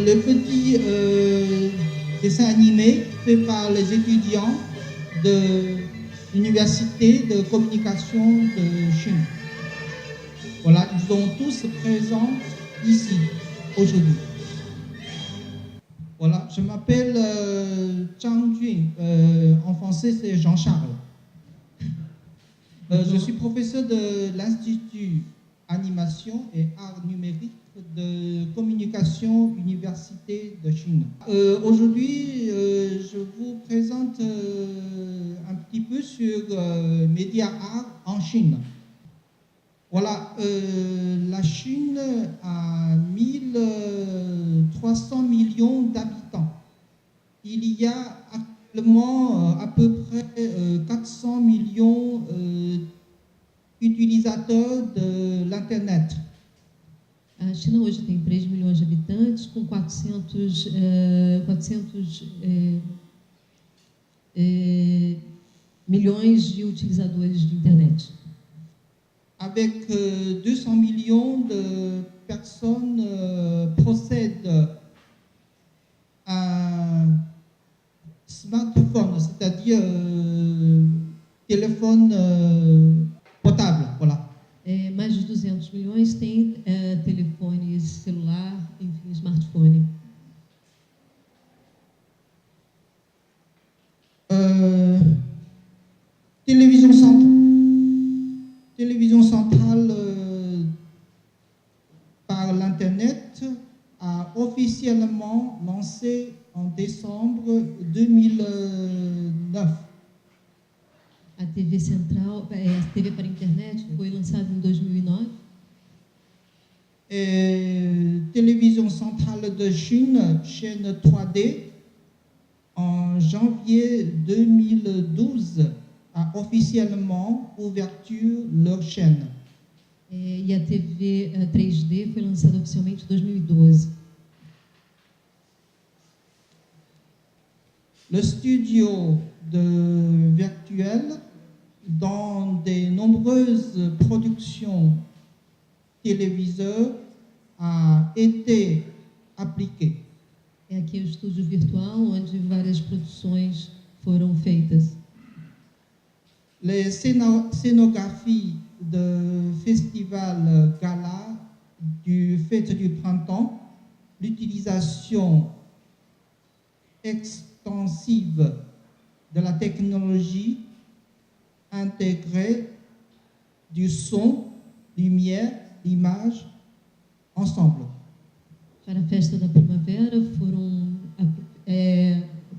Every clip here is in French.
le petit dessin animé fait par les étudiants de l'Université de communication de Chine. Voilà, ils sont tous présents ici, aujourd'hui. Voilà, je m'appelle Zhang Jun, en français c'est Jean-Charles. Je suis professeur de l'Institut Animation et Arts numériques de communication Université de Chine. Aujourd'hui, je vous présente un petit peu sur Mediação en Chine. Voilà, la Chine a 1300 millions d'habitants. Il y a actuellement à peu près 400 millions utilisateurs de l'Internet. A China hoje tem 3 milhões de habitantes, com 400 milhões de utilizadores de internet. Avec 200 millions de personnes possèdent un smartphone, c'est-à-dire téléphone portable, voilà. Mais de 200 milhões têm telefones celular, enfim, smartphone. Télévision centrale par l'Internet a officiellement lancé en décembre 2009. A TV central, a TV para a internet, foi lançada em 2009. Télévision centrale de Chine, chaîne 3D, en janvier 2012, a officiellement ouverture leur chaîne. E a TV 3D foi lançada oficialmente em 2012. Le studio de virtuel, dans de nombreuses productions télévisées, a été appliqué. Aqui é o estúdio virtual, onde várias produções foram feitas. Les scénographies de festival gala du fête du printemps, l'utilisation extensive de la technologie intégrée du son, lumière, image, ensemble. Para a festa da primavera foram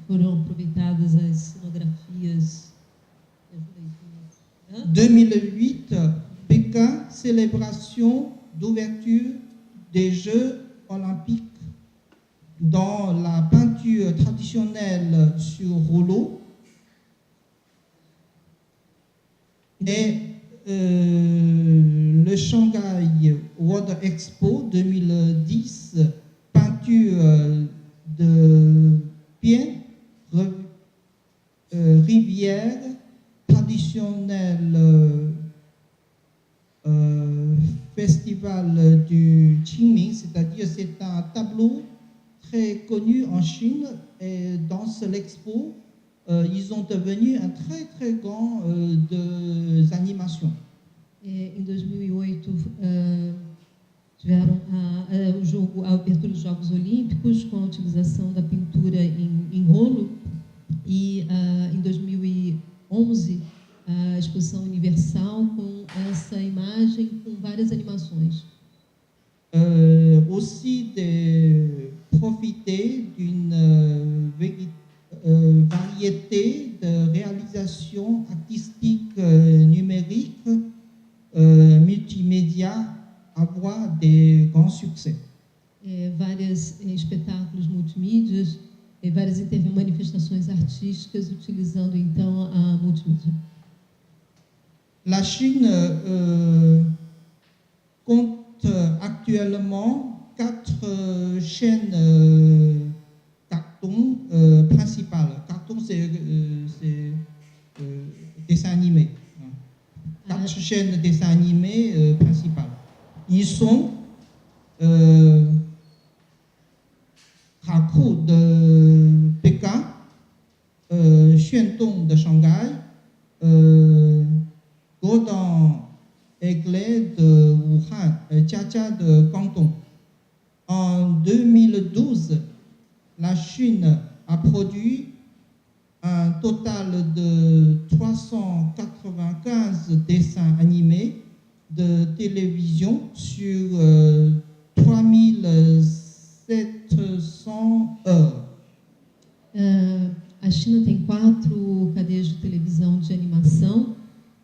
aproveitadas as cenografias. 2008, Pékin, célébration d'ouverture des Jeux olympiques dans la peinture traditionnelle sur rouleau et le Shanghai World Expo 2010, peinture de Pied, rivière traditionnelle, festival du Qingming, c'est-à-dire c'est un tableau très connu en Chine, et dans l'expo, ils ont devenu un très très grand des animations. Em 2008 tiveram a abertura dos Jogos Olímpicos com a utilização da pintura em rolo e em 2011 a exposição universal com essa imagem com várias animações. Aussi de profiter d'une variété de réalisations artistiques numériques multimédia avoir des grands succès. Vários espetáculos multimídias e várias manifestações artísticas utilizando então a multimídia. La Chine compte actuellement 4 chaînes carton principales. Carton, c'est dessin animé. 4 chaînes de dessins animés principales. Ils sont Xuantong de Shanghai, Godon Aigley de Wuhan, Chia de Canton. En 2012, la Chine a produit un total de 395 dessins animés de télévision sur 3700 heures. A China tem 4 cadeias de televisão de animação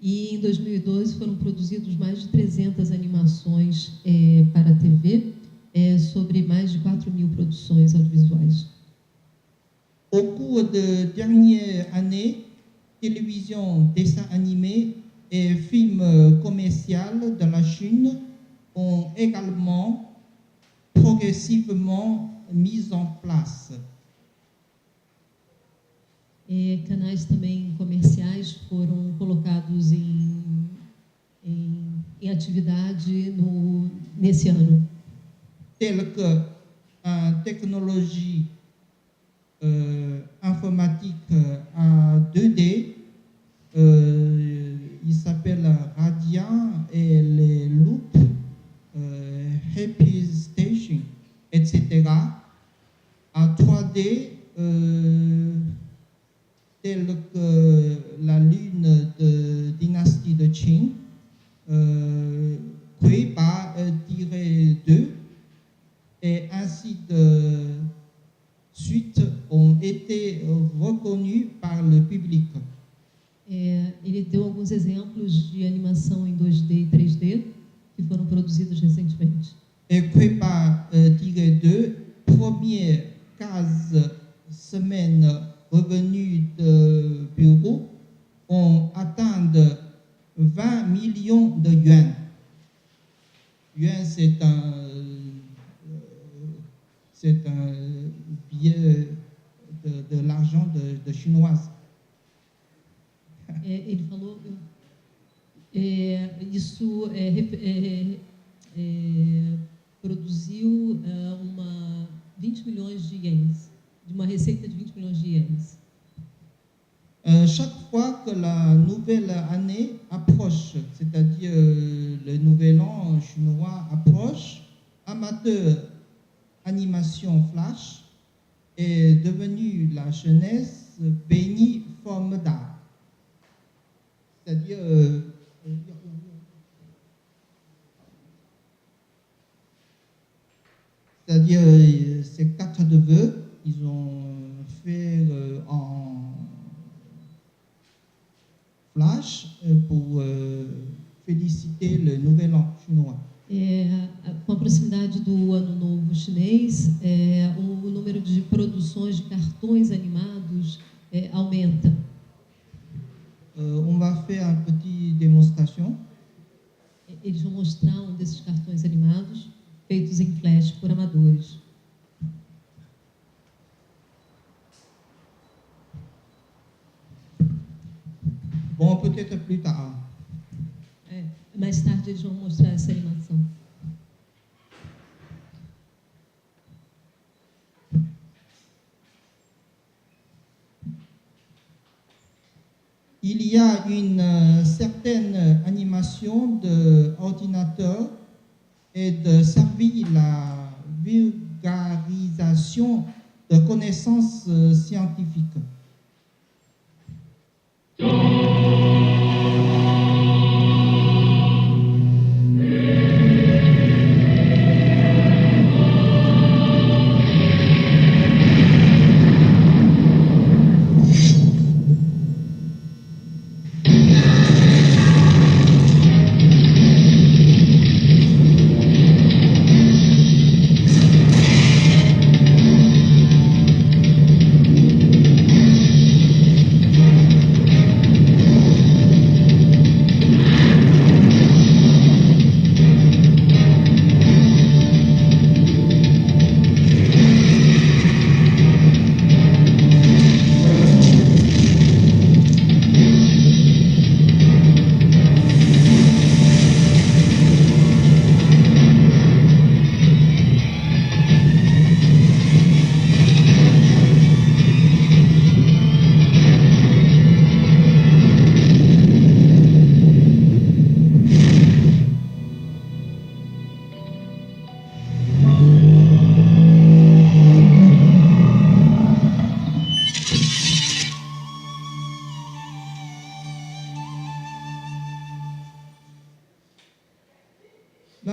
e em 2012 foram produzidos mais de 300 animações para a TV, sobre mais de 4.000 produções audiovisuais. Au cours des dernières années, télévision, dessins animés et films commerciaux de la Chine ont également progressivement mis en place. Canais também comerciais foram colocados em atividade nesse ano. Tels que Tecnologia, informatique à 2D, il s'appelle Radiant et les Loops, Happy Station, etc. À 3D, tel que la lune de dynastie de Qing, créée par Tiré 2, et ainsi de suite ont été reconnus par le public. Ele deu alguns exemplos de animação em 2D e 3D que foram produzidos recentemente. Et créé par Tiré 2, première 15 semaines revenus de bureau ont atteint 20 millions de yuan. Yuan, c'est un billet de l'argent de chinoise. Ele falou, isso produziu 20 milhões de ienes, de uma receita de 20 milhões de ienes. Chaque fois que la nouvelle année approche, c'est-à-dire le nouvel an chinois approche, amateur animation flash est devenue la jeunesse bénie forme d'art. C'est-à-dire ces 4 neveux, ils ont fait en flash pour féliciter le nouvel an chinois. Com a proximidade do Ano Novo Chinês, o número de produções de cartões animados aumenta. On va faire une petite démonstration. Eles vão mostrar um desses cartões animados feitos em flash por amadores. Bon, peut-être plus tard. Mais tarde eles vão mostrar essa animação. Il y a une certaine animation d'ordinateur et de servir la vulgarisation de connaissances scientifiques.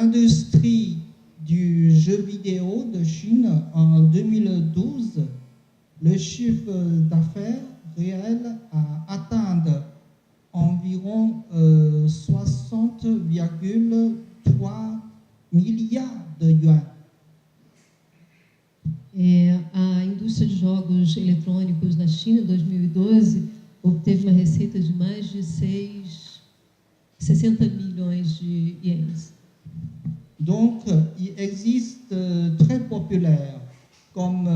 l'industrie du jeu vidéo de Chine en 2012, le chiffre d'affaires réel a atteint environ 60,3 milliards de yuan. A indústria de jogos eletrônicos na China, em 2012, obteve uma receita de mais de 60 milhões de ienes. Donc, il existe très populaires comme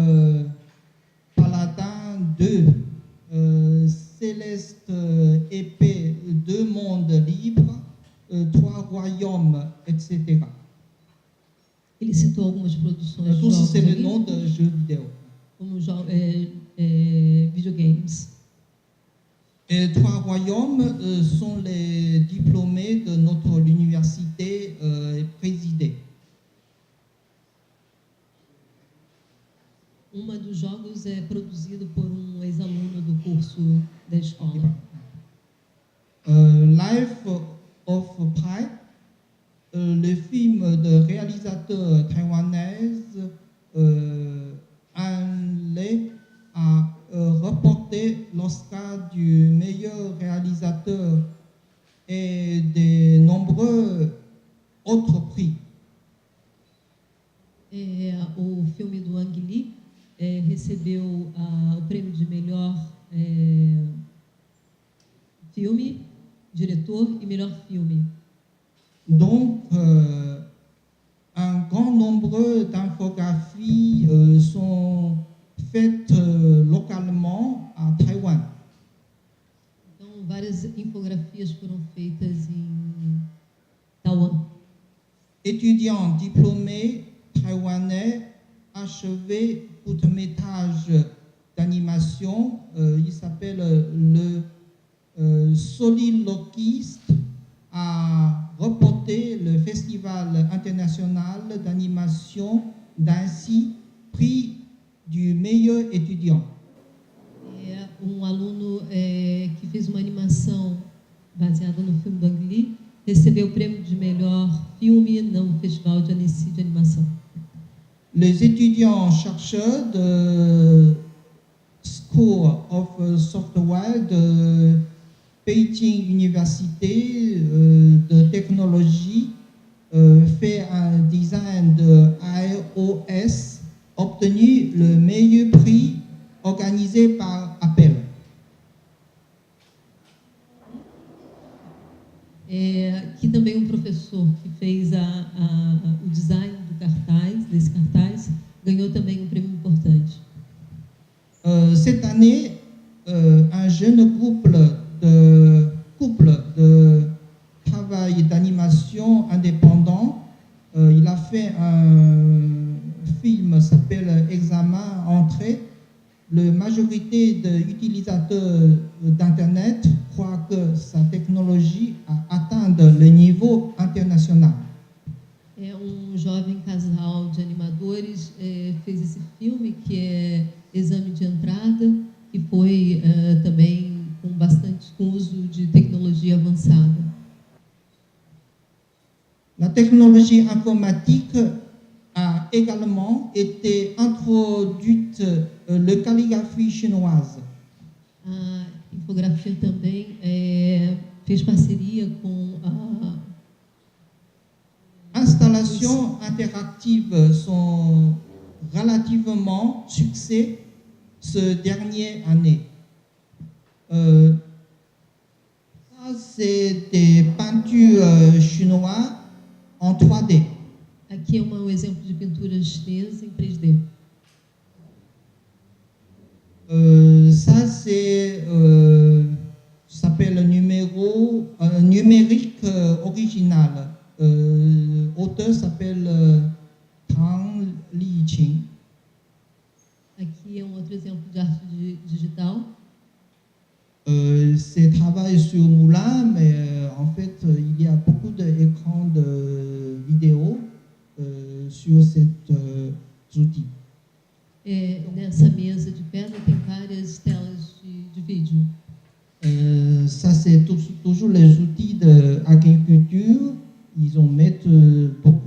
Paladin 2, Céleste épée, 2 mondes libres, 3 royaumes, etc. Ele citou algumas produções de Tous, jogos c'est le nom olímpicos, de jeux vidéo. como videogames. Et 3 royaumes sont les diplômés de notre université présidée. Uma dos jogos é produzido por ex-aluno do curso da escola. Life of Pi, le film de réalisateur taïwanaise Elianne a remporté l'Oscar du meilleur réalisateur et de nombreux autres prix. O filme do Ang Lee recebeu o prêmio de melhor filme, diretor e melhor filme. Donc, un grand nombre d'infographies sont faites localement à Taïwan. Então, várias infografias foram feitas em Taiwan. Étudiants diplômés taïwanais achevé court-métrage d'animation, il s'appelle le soliloquiste, a remporté le Festival international d'animation d'Annecy, prix du meilleur étudiant. Aluno que fez uma animação baseada no filme do Ang Lee recebeu o prêmio de melhor filme no Festival de Annecy de animação. Les étudiants chercheurs de School of Software de Beijing Université de Technologie fait un design de iOS, obtenu le meilleur prix organisé par appel. Aqui também um professor que fez o design do cartaz, desse cartaz, ganhou também um prêmio importante. Cette année, un jeune couple de travail d'animation indépendant, il a fait un film qui s'appelle Examen, Entrée. La majorité des utilisateurs d'Internet croient que sa technologie a atteint le niveau international. Jovem casal de animadores fez esse filme que é Exame de Entrada, que foi também com uso de tecnologia avançada. La technologie informatique a également été introduite la calligraphie chinoise. A infografia também fez parceria com a installations interactives sont relativement succès ces dernières années. Ça, c'est des peintures chinoises en 3D. Aqui é um exemplo de pintura chinesa em 3D. Ça, c'est s'appelle numérique original. Auteur s'appelle Tang Liqing. Aqui é outro exemplo de arte digital. C'est travail sur moulin, mais en fait, il y a beaucoup d'écrans de vidéo sur cet outil. Nessa mesa de pedra tem várias telas de vídeo. Ça, c'est toujours les outils d'agriculture. Ils en mettent beaucoup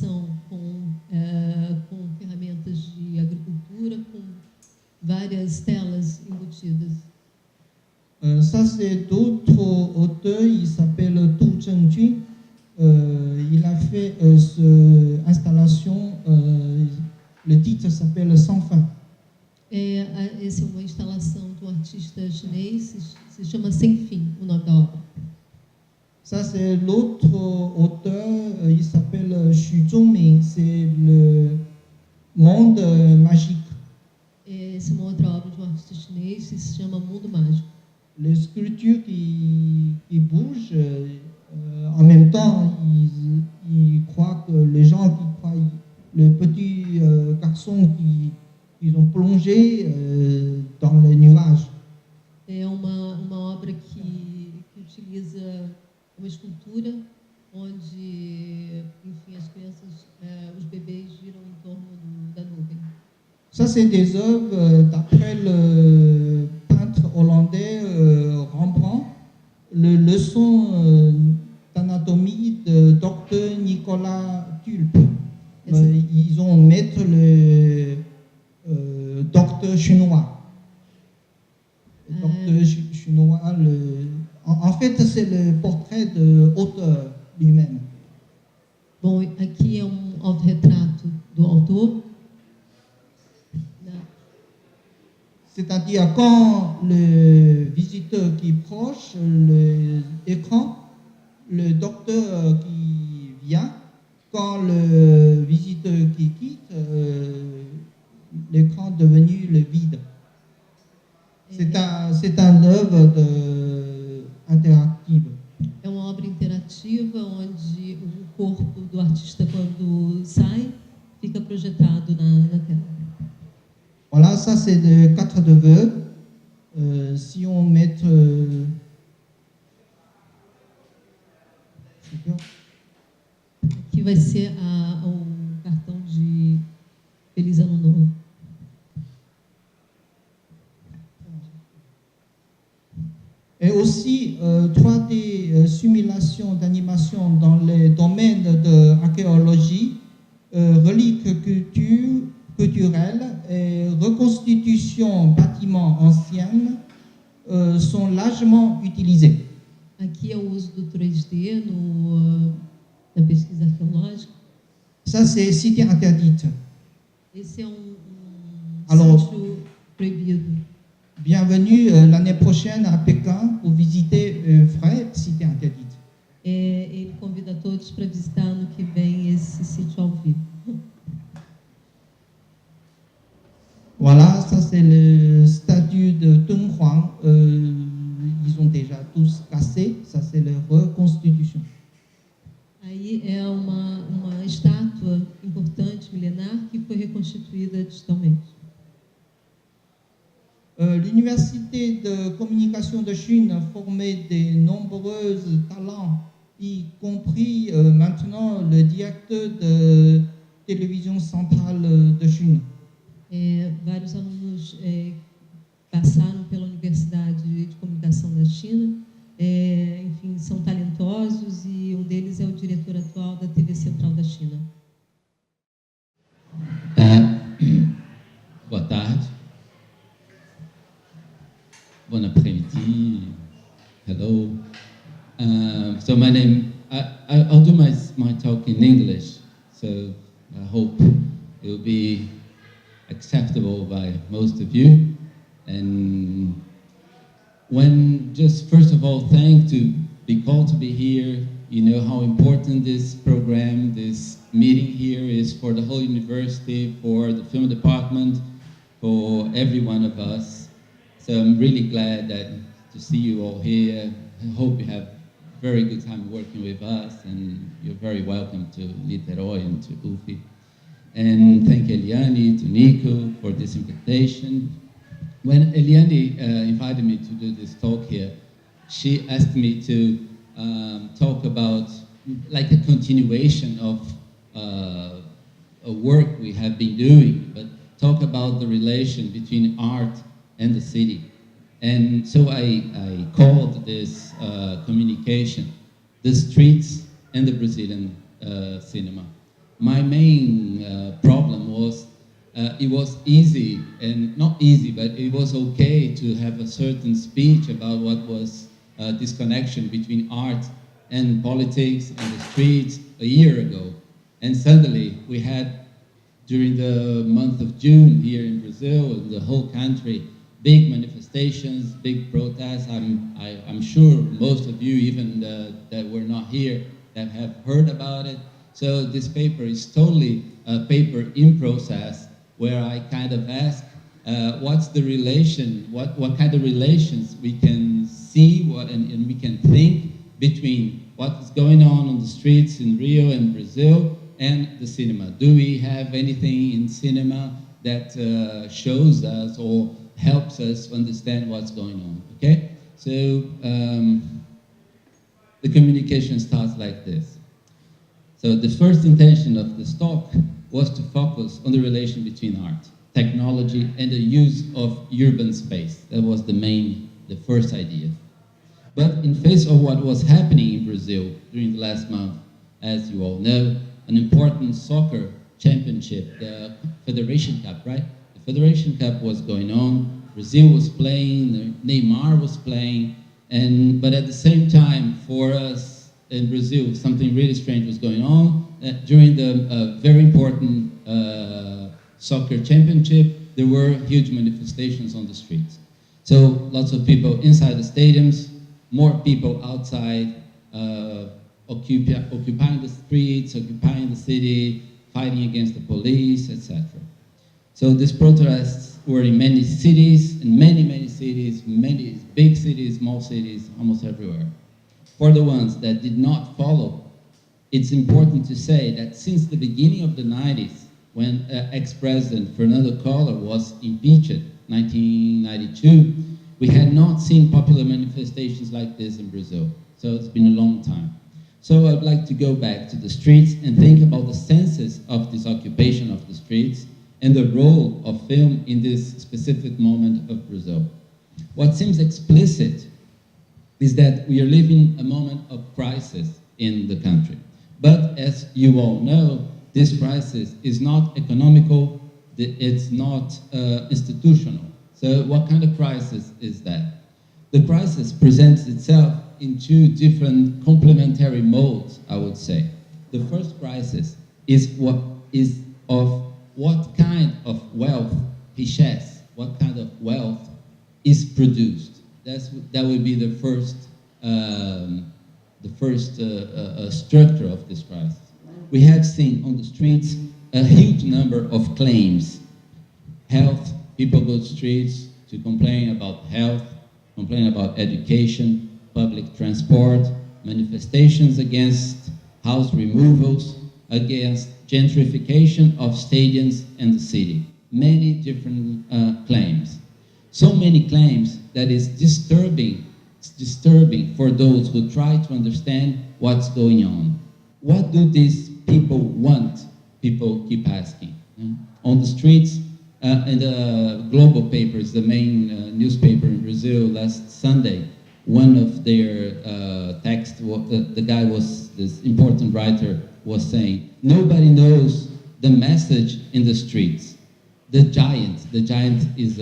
instalação com ferramentas de agricultura, com várias telas embutidas. Ça, c'est d'autres auteurs, il s'appelle Tu Zhengjun. Il a fait cette installation, le titre s'appelle Sans fin. Essa é uma instalação de um artista chinês, se chama Sem Fim, o nome da obra. Ça, c'est l'autre auteur, il s'appelle Xu Zhongming, c'est le monde magique. Essa é uma outra obra de um artista chinês que se chama Mundo Mágico. Les sculptures qui bougent, en même temps, ils croient que les gens qui croient, le petit garçon qu'ils ont plongé dans les nuages. É uma obra que utiliza uma escultura onde, enfim, as crianças, os bebês giram em torno da nuvem. Ça, c'est des œuvres d'après le peintre hollandais Rembrandt, le leçon d'anatomie de Dr Nicolas Tulpe. Ils ont mettre le docteur chinois. Le docteur chinois, en fait, c'est le portrait de l'auteur lui-même. Bom, aqui é autorretrato do autor. C'est-à-dire quand le visiteur qui est proche, l'écran, le docteur qui vient, quand le visiteur qui quitte, l'écran est devenu le vide. C'est un œuvre interactive. É uma obra interativa onde o corpo do artista, quando sai, fica projetado na tela. Voilà, ça c'est de 4 degrés. Si on met... Aqui vai ser o cartão de Feliz Ano Novo. Et aussi 3D simulation d'animation dans les domaines de archéologie, reliques culturelles et reconstitution bâtiments anciens sont largement utilisés. Aqui é o uso do 3D na pesquisa arqueológica. Ça, c'est cité interdite. Esse é Alors, sítio proibido. Bienvenue l'année prochaine à Pékin pour visiter Fray, cité interdite. Ele convida todos para visitar ano que vem esse sítio ao vivo. Voilà, ça c'est le statut de Deng Huang. Ils ont déjà tous cassé. Ça c'est la reconstitution. Aí é uma estátua importante, milenar, que foi reconstituída digitalmente. L'Université de communication de Chine a formé de nombreux talents, y compris maintenant le directeur de télévision centrale de Chine. Vários alunos passaram pela Universidade de Comunicação da China, enfim, são talentosos e um deles é o diretor atual da TV Central da China. Boa tarde. Bon après-midi. Hello. So my name, I'll do my talk in English, so I hope it will be acceptable by most of you. And just first of all, to be called to be here. You know how important this program, this meeting here is for the whole university, for the film department, for every one of us. So I'm really glad to see you all here. I hope you have a very good time working with us, and you're very welcome to Niterói and to UFI. And thank Elianne, to Nico for this invitation. When Elianne invited me to do this talk here, she asked me to talk about like a continuation of a work we have been doing, but talk about the relation between art and the city. And so I called this communication, The Streets and the Brazilian Cinema. my main problem was it was easy, and not easy, but it was okay to have a certain speech about what was this connection between art and politics and the streets a year ago. And suddenly we had, during the month of June here in Brazil, in the whole country, big manifestations, big protests. I'm sure most of you, even that were not here, that have heard about it. So this paper is totally a paper in process, where I kind of ask, what's the relation, what kind of relations we can see and we can think between what is going on the streets in Rio and Brazil and the cinema. Do we have anything in cinema that shows us or helps us understand what's going on, okay? So the communication starts like this. So the first intention of this talk was to focus on the relation between art, technology, and the use of urban space. That was the first idea. But in face of what was happening in Brazil during the last month, as you all know, an important soccer championship, the Federation Cup, right? The Federation Cup was going on, Brazil was playing, Neymar was playing, but at the same time, for us in Brazil, something really strange was going on. During the very important soccer championship, there were huge manifestations on the streets. So lots of people inside the stadiums, more people outside, occupying the streets, occupying the city, fighting against the police, etc. So these protests were in many cities, many cities, many big cities, small cities, almost everywhere. For the ones that did not follow, it's important to say that since the beginning of the 90s, when ex-president Fernando Collor was impeached, 1992, we had not seen popular manifestations like this in Brazil. So it's been a long time. So I'd like to go back to the streets and think about the senses of this occupation of the streets and the role of film in this specific moment of Brazil. What seems explicit is that we are living a moment of crisis in the country. But as you all know, this crisis is not economical, it's not institutional. So what kind of crisis is that? The crisis presents itself in two different complementary modes, I would say. The first crisis is what kind of wealth, richesse, what kind of wealth is produced. That would be the first structure of this crisis. We have seen on the streets a huge number of claims. Health, people go to streets to complain about health, complain about education, public transport, manifestations against house removals, against gentrification of stadiums and the city. Many different claims. So many claims that is disturbing for those who try to understand what's going on. What do these people want? People keep asking. On the streets, in the global papers, the main newspaper in Brazil last Sunday, one of their texts, the guy was, this important writer was saying, nobody knows the message in the streets. The giant is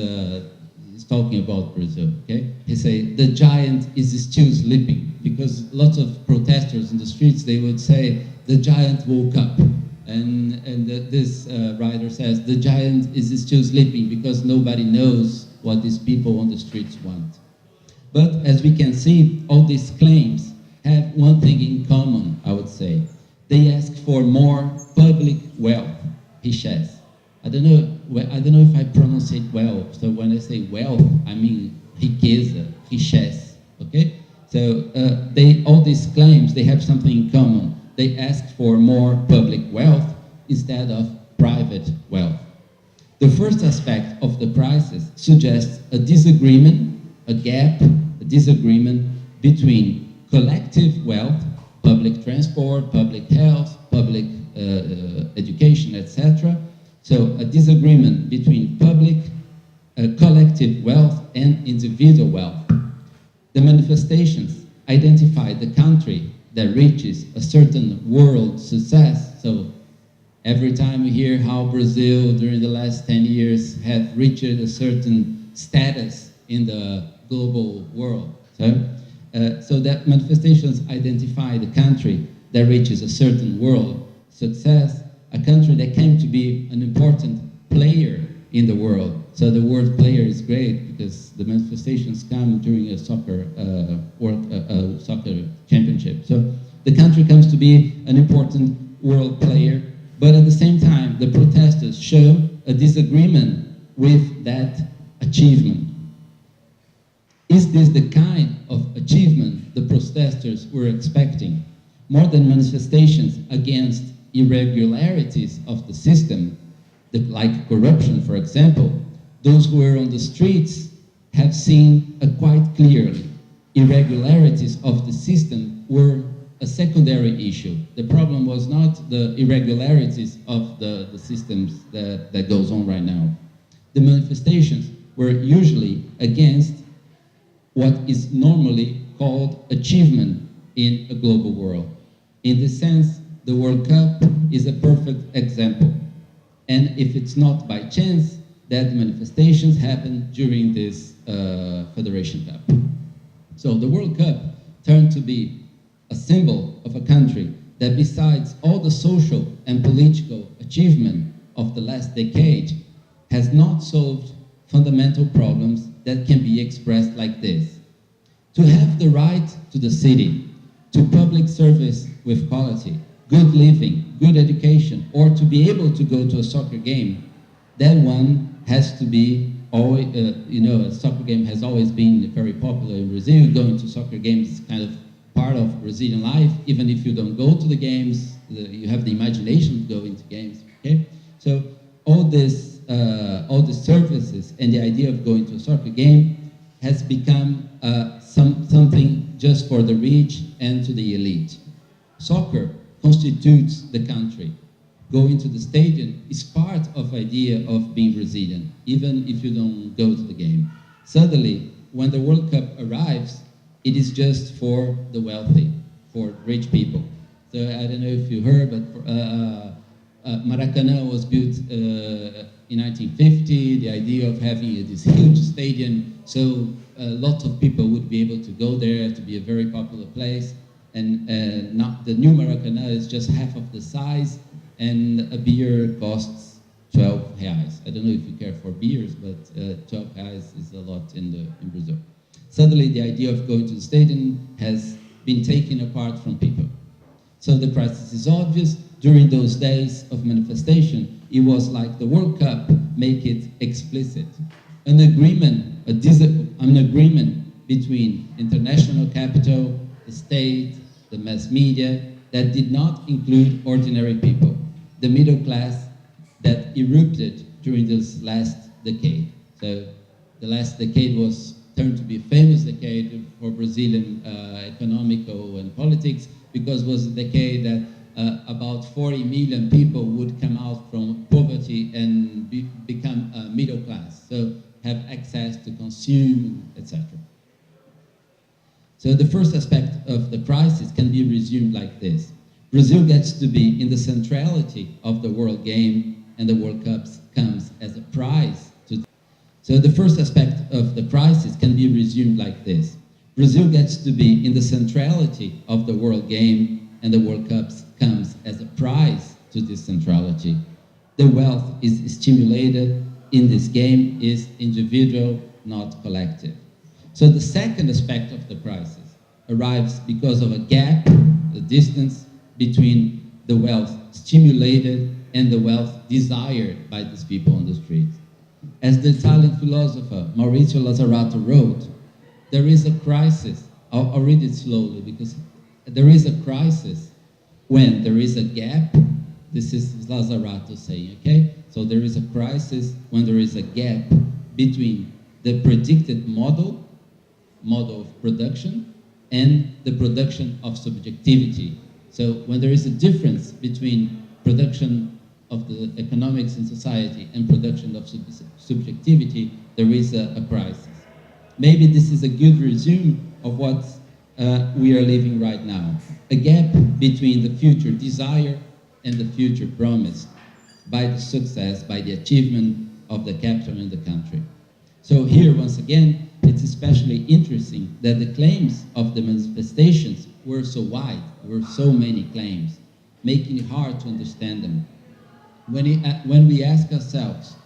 talking about Brazil, okay? He say, the giant is still sleeping, because lots of protesters in the streets, they would say, the giant woke up. And this writer says, the giant is still sleeping because nobody knows what these people on the streets want. But as we can see, all these claims have one thing in common, I would say. They ask for more public wealth, richesse. I don't know if I pronounce it well. So when I say wealth, I mean riqueza, richesse, okay? So all these claims, they have something in common. They ask for more public wealth instead of private wealth. The first aspect of the crisis suggests a disagreement, a gap, a disagreement between collective wealth, public transport, public health, public education, etc. So a disagreement between public, collective wealth and individual wealth. The manifestations identify the country that reaches a certain world success, so Every time we hear how Brazil during the last 10 years have reached a certain status in the global world. So that manifestations identify the country that reaches a certain world success, a country that came to be an important player in the world. So the word player is great because the manifestations come during a soccer soccer championship. So the country comes to be an important world player, but at the same time, the protesters show a disagreement with that achievement. Is this the kind of achievement the protesters were expecting? More than manifestations against irregularities of the system, like corruption, for example, those who were on the streets have seen quite clearly irregularities of the system were a secondary issue. The problem was not the irregularities of the systems that goes on right now. The manifestations were usually against what is normally called achievement in a global world. In this sense, the World Cup is a perfect example. And if it's not by chance that manifestations happen during this Federation Cup. So the World Cup turned to be a symbol of a country that, besides all the social and political achievement of the last decade, has not solved fundamental problems that can be expressed like this. To have the right to the city, to public service with quality, good living, good education, or to be able to go to a soccer game, that one has to be always, a soccer game has always been very popular in Brazil. Going to soccer games is kind of part of Brazilian life. Even if you don't go to the games, you have the imagination to go into games, okay? So all these services and the idea of going to a soccer game has become something just for the rich and to the elite. Soccer constitutes the country. Going to the stadium is part of the idea of being Brazilian, even if you don't go to the game. Suddenly, when the World Cup arrives, it is just for the wealthy, for rich people. So I don't know if you heard, but Maracanã was built in 1950, the idea of having this huge stadium, so lots of people would be able to go there, to be a very popular place. And not, the new Maracanã is just half of the size, and a beer costs 12 reais. I don't know if you care for beers, but 12 reais is a lot in Brazil. Suddenly, the idea of going to the stadium has been taken apart from people. So the crisis is obvious. During those days of manifestation, it was like the World Cup make it explicit. An agreement between international capital, the state, the mass media, that did not include ordinary people, the middle class that erupted during this last decade. So the last decade was turned to be a famous decade for Brazilian economical and politics, because it was a decade that about 40 million people would come out from poverty and become middle class, so have access to consume, etc. So the first aspect of the crisis can be resumed like this. Brazil gets to be in the centrality of the world game, and the World Cup comes as a prize to. So the first aspect of the crisis can be resumed like this. Brazil gets to be in the centrality of the world game, and the World Cup comes as a prize to this centrality. The wealth is stimulated in this game is individual, not collective. So the second aspect of the crisis arrives because of a gap, a distance between the wealth stimulated and the wealth desired by these people on the streets. As the Italian philosopher Maurizio Lazzarato wrote, there is a crisis. I'll read it slowly, because there is a crisis when there is a gap. This is Lazzarato saying, okay? So there is a crisis when there is a gap between the predicted model of production, and the production of subjectivity. So when there is a difference between production of the economics in society and production of subjectivity, there is a crisis. Maybe this is a good resume of what we are living right now. A gap between the future desire and the future promise. by the success, by the achievement of the capital in the country. So here, once again, it's especially interesting that the claims of the manifestations were so wide, there were so many claims, making it hard to understand them. When we ask ourselves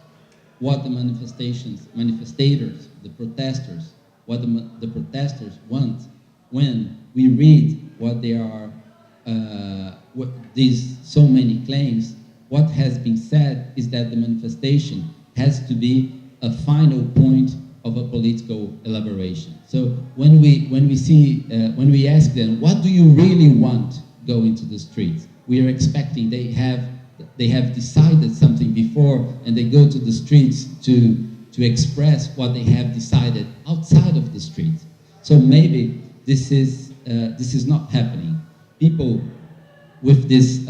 what the manifestators, the protesters, what the protesters want, when we read what they are, what these so many claims, what has been said is that the manifestation has to be a final point of a political elaboration. So when we ask them, what do you really want go into the streets? We are expecting they have decided something before, and they go to the streets to express what they have decided outside of the streets. So maybe this is not happening. People with this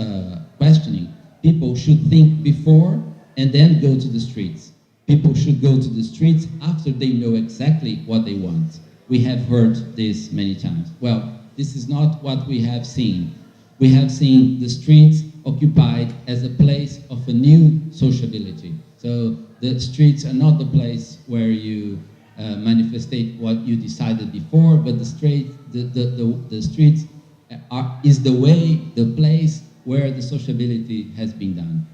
questioning, people should think before and then go to the streets. People should go to the streets after they know exactly what they want. We have heard this many times. Well, this is not what we have seen. We have seen the streets occupied as a place of a new sociability. So the streets are not the place where you manifestate what you decided before, but the streets is the place where the sociability has been done.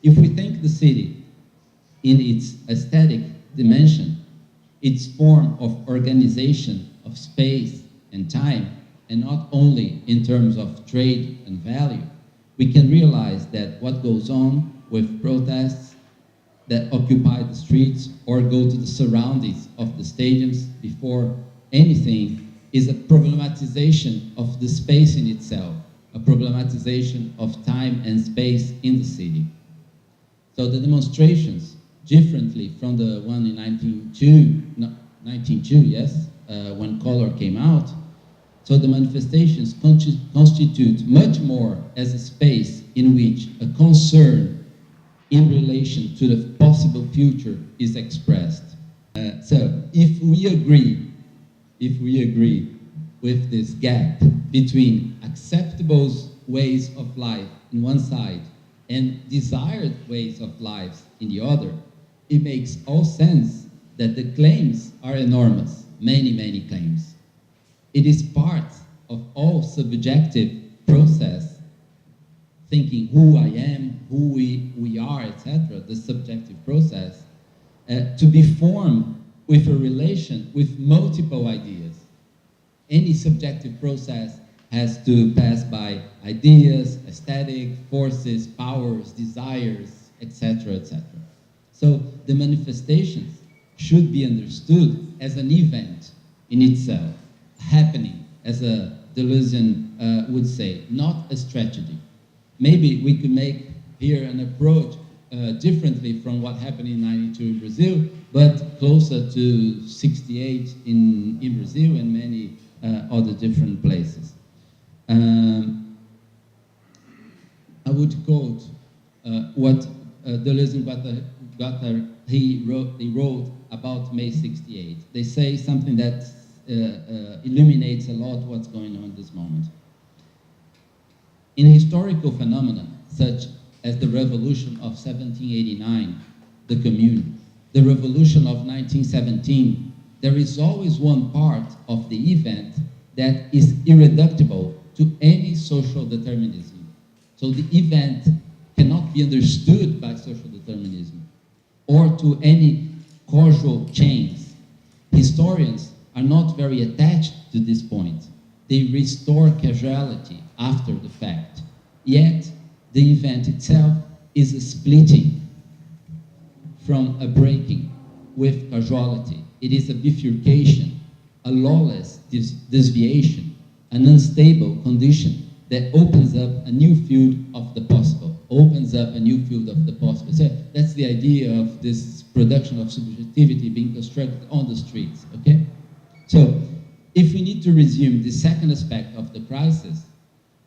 If we think the city in its aesthetic dimension, its form of organization of space and time, and not only in terms of trade and value, we can realize that what goes on with protests that occupy the streets or go to the surroundings of the stadiums before anything is a problematization of the space in itself, a problematization of time and space in the city. So the demonstrations, differently from the one in 1902, yes, when color came out, so the manifestations constitute much more as a space in which a concern in relation to the possible future is expressed. So if we agree with this gap between acceptable ways of life on one side and desired ways of life in the other, it makes all sense that the claims are enormous, many, many claims. It is part of all subjective process, thinking who I am, who we are, etc., the subjective process, to be formed with a relation with multiple ideas. Any subjective process has to pass by ideas, aesthetic, forces, powers, desires, etc., etc. So the manifestations should be understood as an event in itself, happening, as a Deleuzian would say, not a strategy. Maybe we could make here an approach differently from what happened in 92 in Brazil, but closer to 68 in Brazil and many other different places. I would quote what Deleuze and Guattari wrote about May 68. They say something that illuminates a lot what's going on in this moment. In historical phenomena, such as the revolution of 1789, the Commune, the revolution of 1917, there is always one part of the event that is irreducible to any social determinism. So the event cannot be understood by social determinism or to any causal chains. Historians are not very attached to this point. They restore causality after the fact. Yet, the event itself is a splitting from a breaking with causality. It is a bifurcation, a lawless desviation, an unstable condition that opens up a new field of the possible, So that's the idea of this production of subjectivity being constructed on the streets, okay? So if we need to resume the second aspect of the crisis,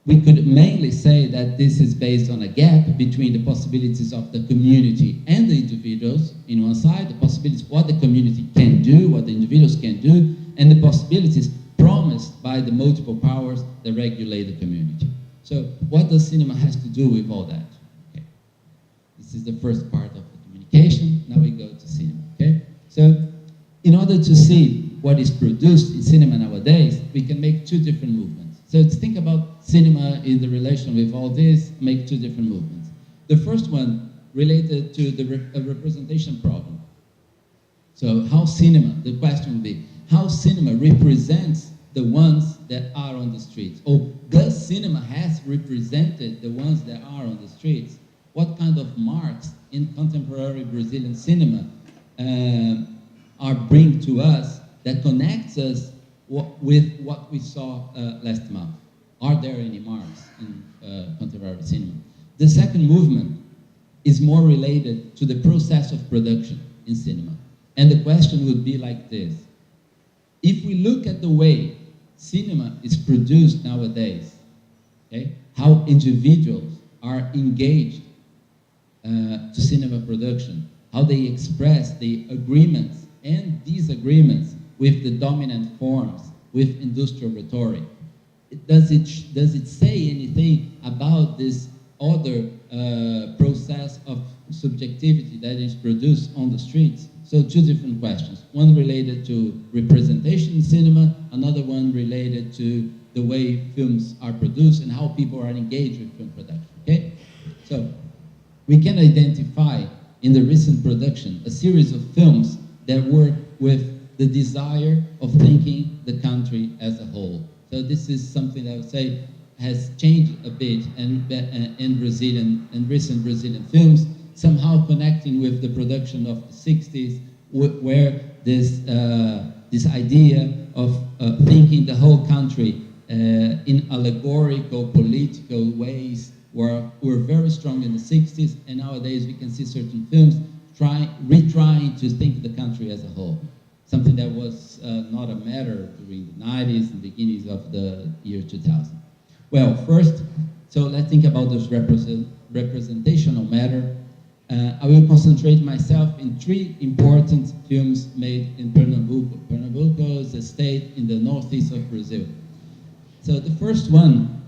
we could mainly say that this is based on a gap between the possibilities of the community and the individuals, in one side, the possibilities of what the community can do, what the individuals can do, and the possibilities promised by the multiple powers that regulate the community. So what does cinema has to do with all that? Okay. It's This is the first part of the communication. Now we go to cinema, okay? So in order to see what is produced in cinema nowadays, we can make two different movements. So to think about cinema in the relation with all this, make two different movements. The first one related to the representation problem. So how cinema, the question would be, how cinema represents the ones that are on the streets? Or does cinema has represented the ones that are on the streets? What kind of marks in contemporary Brazilian cinema are bring to us that connects us with what we saw last month? Are there any marks in contemporary cinema? The second movement is more related to the process of production in cinema. And the question would be like this. If we look at the way cinema is produced nowadays, okay, how individuals are engaged to cinema production, how they express the agreements and disagreements with the dominant forms, with industrial rhetoric. Does it say anything about this other process of subjectivity that is produced on the streets? So two different questions. One related to representation in cinema, another one related to the way films are produced and how people are engaged with film production, okay? So we can identify in the recent production a series of films that work with the desire of thinking the country as a whole. So this is something that I would say has changed a bit in Brazilian and recent Brazilian films, somehow connecting with the production of the 60s, where this idea of thinking the whole country in allegorical, political ways were very strong in the 60s, and nowadays we can see certain films retrying to think the country as a whole. Something that was not a matter during the 90s and beginnings of the year 2000. Well, first, so let's think about this representational matter. I will concentrate myself in three important films made in Pernambuco. Pernambuco is a state in the northeast of Brazil. So the first one,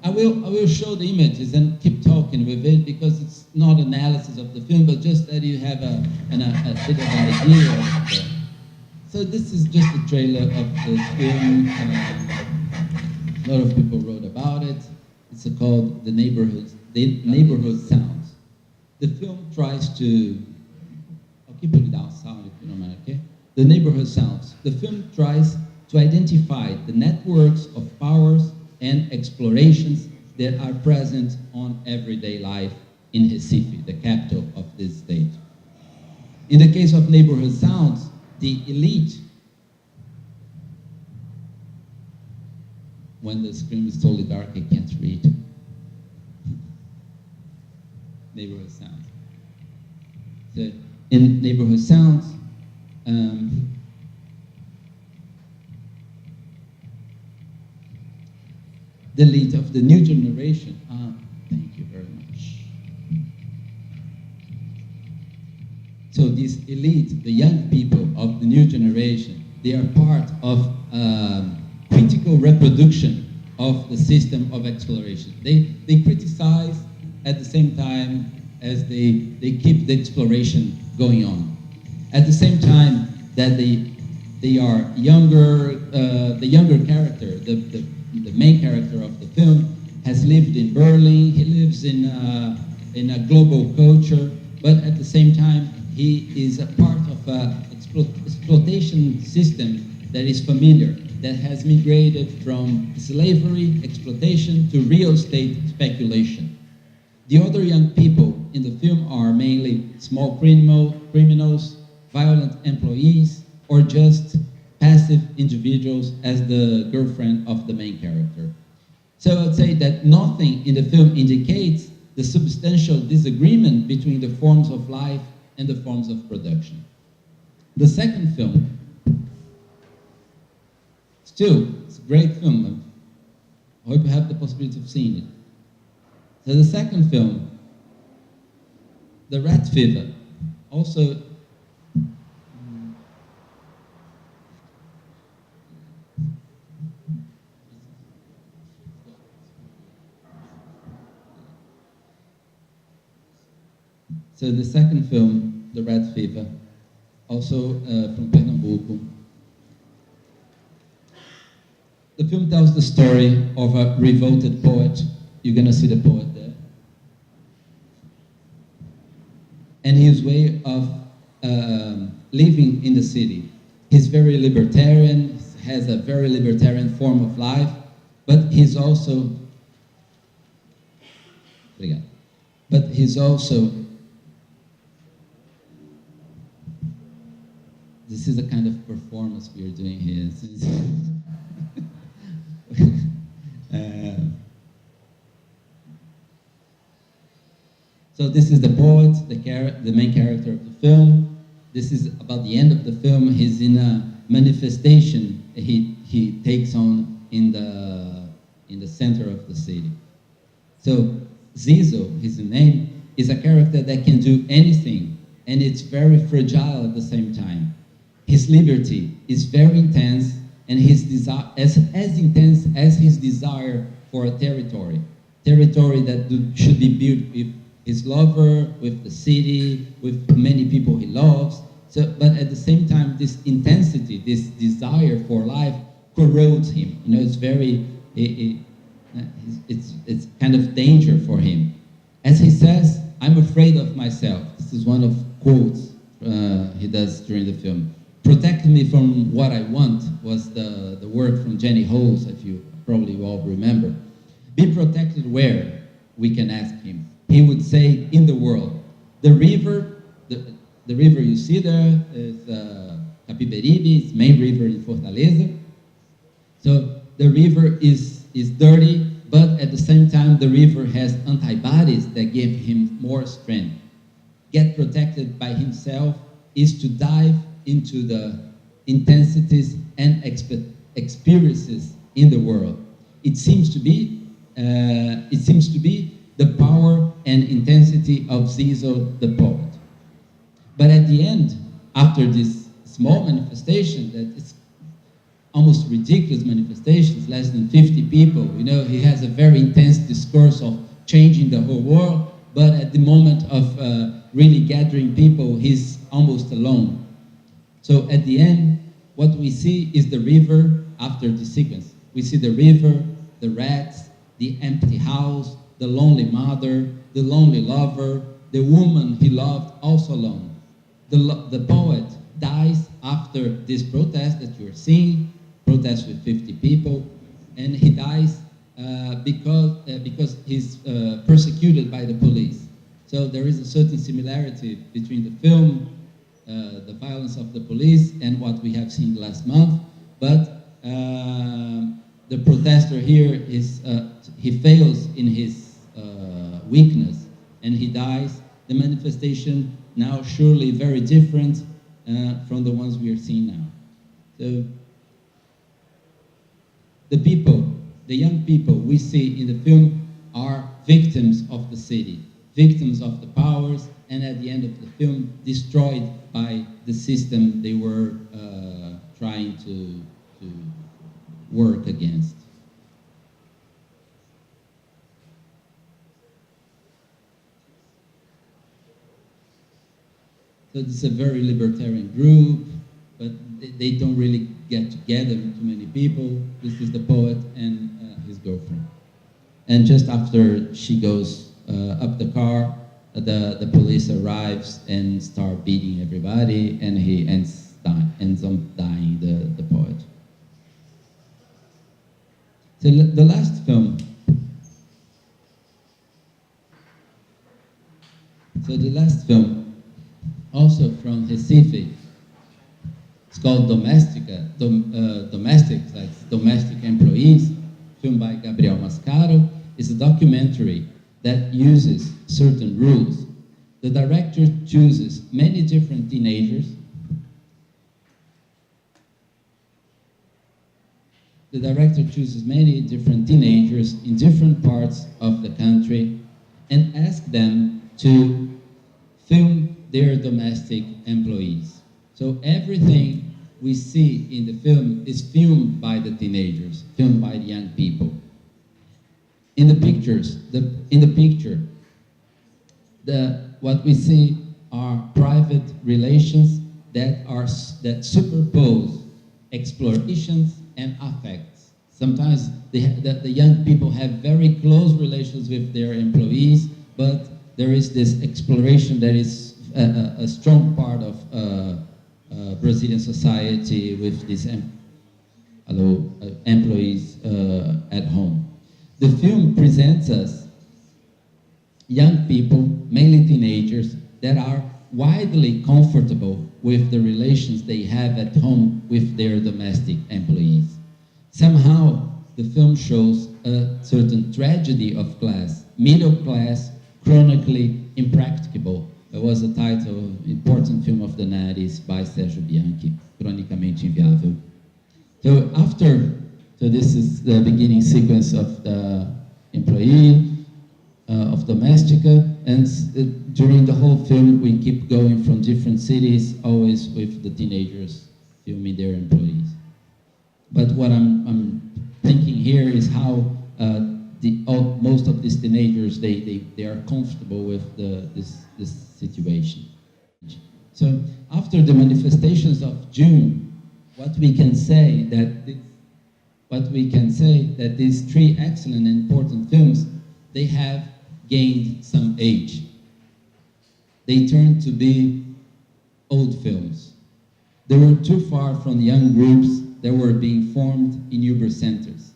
I will show the images and keep talking with it because it's not analysis of the film, but just that you have a bit of an idea of the. So this is just a trailer of the film. A lot of people wrote about it. It's called The Neighborhood Sounds. The film tries to, I'll keep it down sound if you don't mind, okay? The Neighborhood Sounds. The film tries to identify the networks of powers and explorations that are present on everyday life in Recife, the capital of this state. In the case of Neighborhood Sounds, the elite, when the screen is totally dark, I can't read. Neighborhood Sounds. So in Neighborhood Sounds, the elite of the new generation, thank you very much. So this elite, the young people of the new generation, they are part of critical reproduction of the system of exploration. They criticize at the same time as they keep the exploration going on. At the same time that they are younger, the younger character, the main character of the film has lived in Berlin. He lives in a global culture, but at the same time he is a part of an exploitation system that is familiar, that has migrated from slavery, exploitation, to real estate speculation. The other young people in the film are mainly small criminals, violent employees, or just passive individuals as the girlfriend of the main character. So I'd say that nothing in the film indicates the substantial disagreement between the forms of life and the forms of production. The second film, still, it's a great film. I hope you have the possibility of seeing it. So the second film, The Rat Fever, also So the second film, The Red Fever, also from Pernambuco. The film tells the story of a revolted poet. You're gonna see the poet there. And his way of living in the city. He's very libertarian, has a very libertarian form of life, but he's also, this is the kind of performance we are doing here. So this is the poet, the main character of the film. This is about the end of the film. He's in a manifestation he takes on in the center of the city. So Zizo, his name, is a character that can do anything, and it's very fragile at the same time. His liberty is very intense, and his desire as intense as his desire for a territory that should be built with his lover, with the city, with many people he loves. So, but at the same time, this intensity, this desire for life, corrodes him. You know, it's very, it's kind of danger for him. As he says, "I'm afraid of myself." This is one of quotes he does during the film. "Protect me from what I want" was the word from Jenny Holes, if you probably all remember. "Be protected where?" we can ask him. He would say, "In the world." The river, the river you see there is Capiberibe, it's main river in Fortaleza. So the river is dirty, but at the same time the river has antibodies that give him more strength. Get protected by himself is to dive into the intensities and experiences in the world. It seems to be the power and intensity of Zizo the poet. But at the end, after this small manifestation that is almost ridiculous manifestations, less than 50 people, you know, he has a very intense discourse of changing the whole world, but at the moment of really gathering people, he's almost alone. So at the end, what we see is the river after the sequence. We see the river, the rats, the empty house, the lonely mother, the lonely lover, the woman he loved also alone. The poet dies after this protest that you're seeing, protest with 50 people, and he dies because he's persecuted by the police. So there is a certain similarity between the film, the violence of the police, and what we have seen last month. But the protester here is he fails in his weakness, and he dies. The manifestation now surely very different from the ones we are seeing now. So the people, the young people we see in the film are victims of the city, victims of the powers, and at the end of the film, destroyed by the system they were trying to work against. So this is a very libertarian group, but they don't really get together, too many people. This is the poet and his girlfriend. And just after she goes up the car, the police arrives and start beating everybody, and he ends up dying, the poet. So the last film. So the last film, also from Recife, it's called Domestica, Domestic Employees, filmed by Gabriel Mascaro. It's a documentary that uses certain rules. The director chooses many different teenagers. The director chooses many different teenagers in different parts of the country and asks them to film their domestic employees. So everything we see in the film is filmed by the teenagers, filmed by the young people. In the picture, what we see are private relations that superpose explorations and affects. Sometimes the young people have very close relations with their employees, but there is this exploration that is a strong part of Brazilian society with these employees at home. The film presents us young people, mainly teenagers, that are widely comfortable with the relations they have at home with their domestic employees. Somehow, the film shows a certain tragedy of class, middle class, chronically impracticable. It was a title, important film of the 90s by Sergio Bianchi, Cronicamente Inviável. So this is the beginning sequence of the employee, of Domestica, and during the whole film we keep going from different cities, always with the teenagers filming their employees. But what I'm thinking here is how most of these teenagers, they are comfortable with this situation. So after the manifestations of June, what we can say that these three excellent and important films, they have gained some age. They turned to be old films. They were too far from the young groups that were being formed in Uber centers,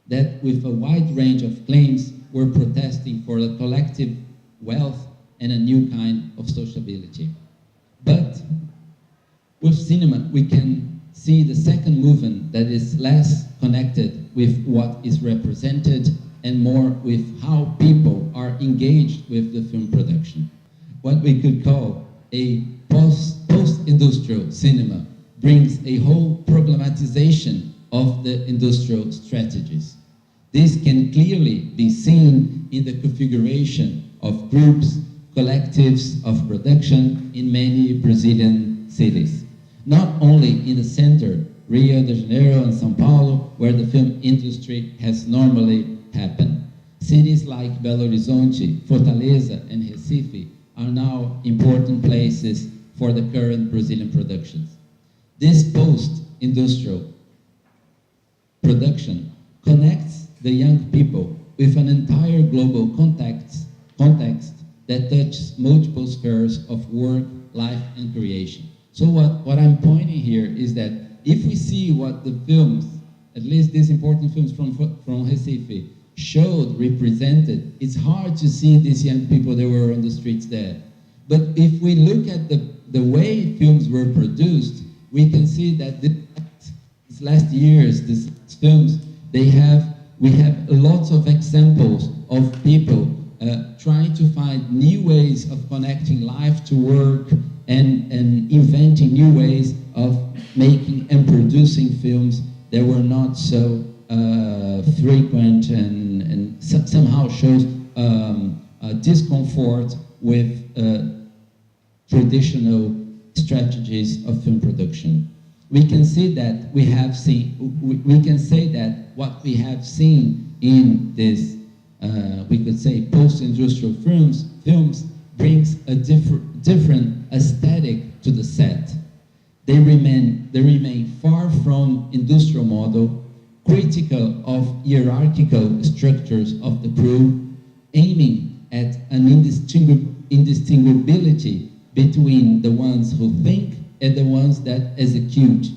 that with a wide range of claims were protesting for the collective wealth and a new kind of sociability. But with cinema, we can see the second movement that is less connected with what is represented and more with how people are engaged with the film production. What we could call a post-industrial cinema brings a whole problematization of the industrial strategies. This can clearly be seen in the configuration of groups, collectives of production in many Brazilian cities. Not only in the center, Rio de Janeiro and São Paulo, where the film industry has normally happened. Cities like Belo Horizonte, Fortaleza, and Recife are now important places for the current Brazilian productions. This post-industrial production connects the young people with an entire global context that touches multiple spheres of work, life, and creation. So what I'm pointing here is that if we see what the films, at least these important films from Recife, showed, represented, it's hard to see these young people that were on the streets there. But if we look at the way films were produced, we can see that these last years, these films, we have lots of examples of people trying to find new ways of connecting life to work and inventing new ways of making and producing films that were not so frequent and somehow shows discomfort with traditional strategies of film production. We can see that we can say that what we have seen in this, we could say, post-industrial films brings a different aesthetic to the set. They remain far from industrial model, critical of hierarchical structures of the crew, aiming at an indistinguishability between the ones who think and the ones that execute.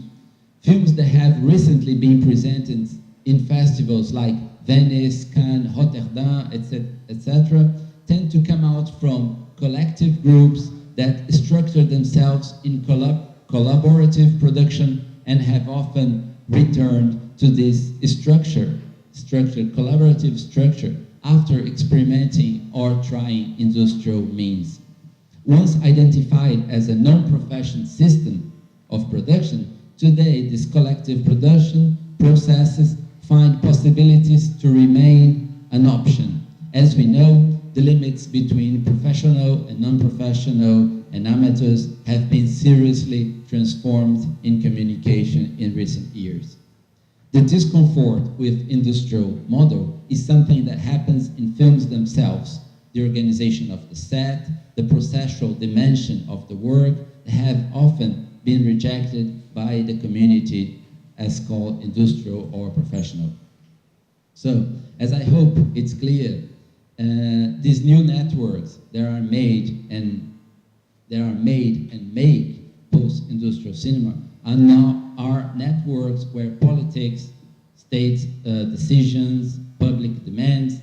Films that have recently been presented in festivals like Venice, Cannes, Rotterdam, etc., tend to come out from collective groups that structure themselves in collaborative production and have often returned to this collaborative structure after experimenting or trying industrial means. Once identified as a non-professional system of production, today these collective production processes find possibilities to remain an option. As we know, the limits between professional and non-professional and amateurs have been seriously transformed in communication in recent years. The discomfort with industrial model is something that happens in films themselves, the organization of the set, the processual dimension of the work have often been rejected by the community as called industrial or professional. So, as I hope it's clear, these new networks that are made and make post-industrial cinema are networks where politics, state decisions, public demands,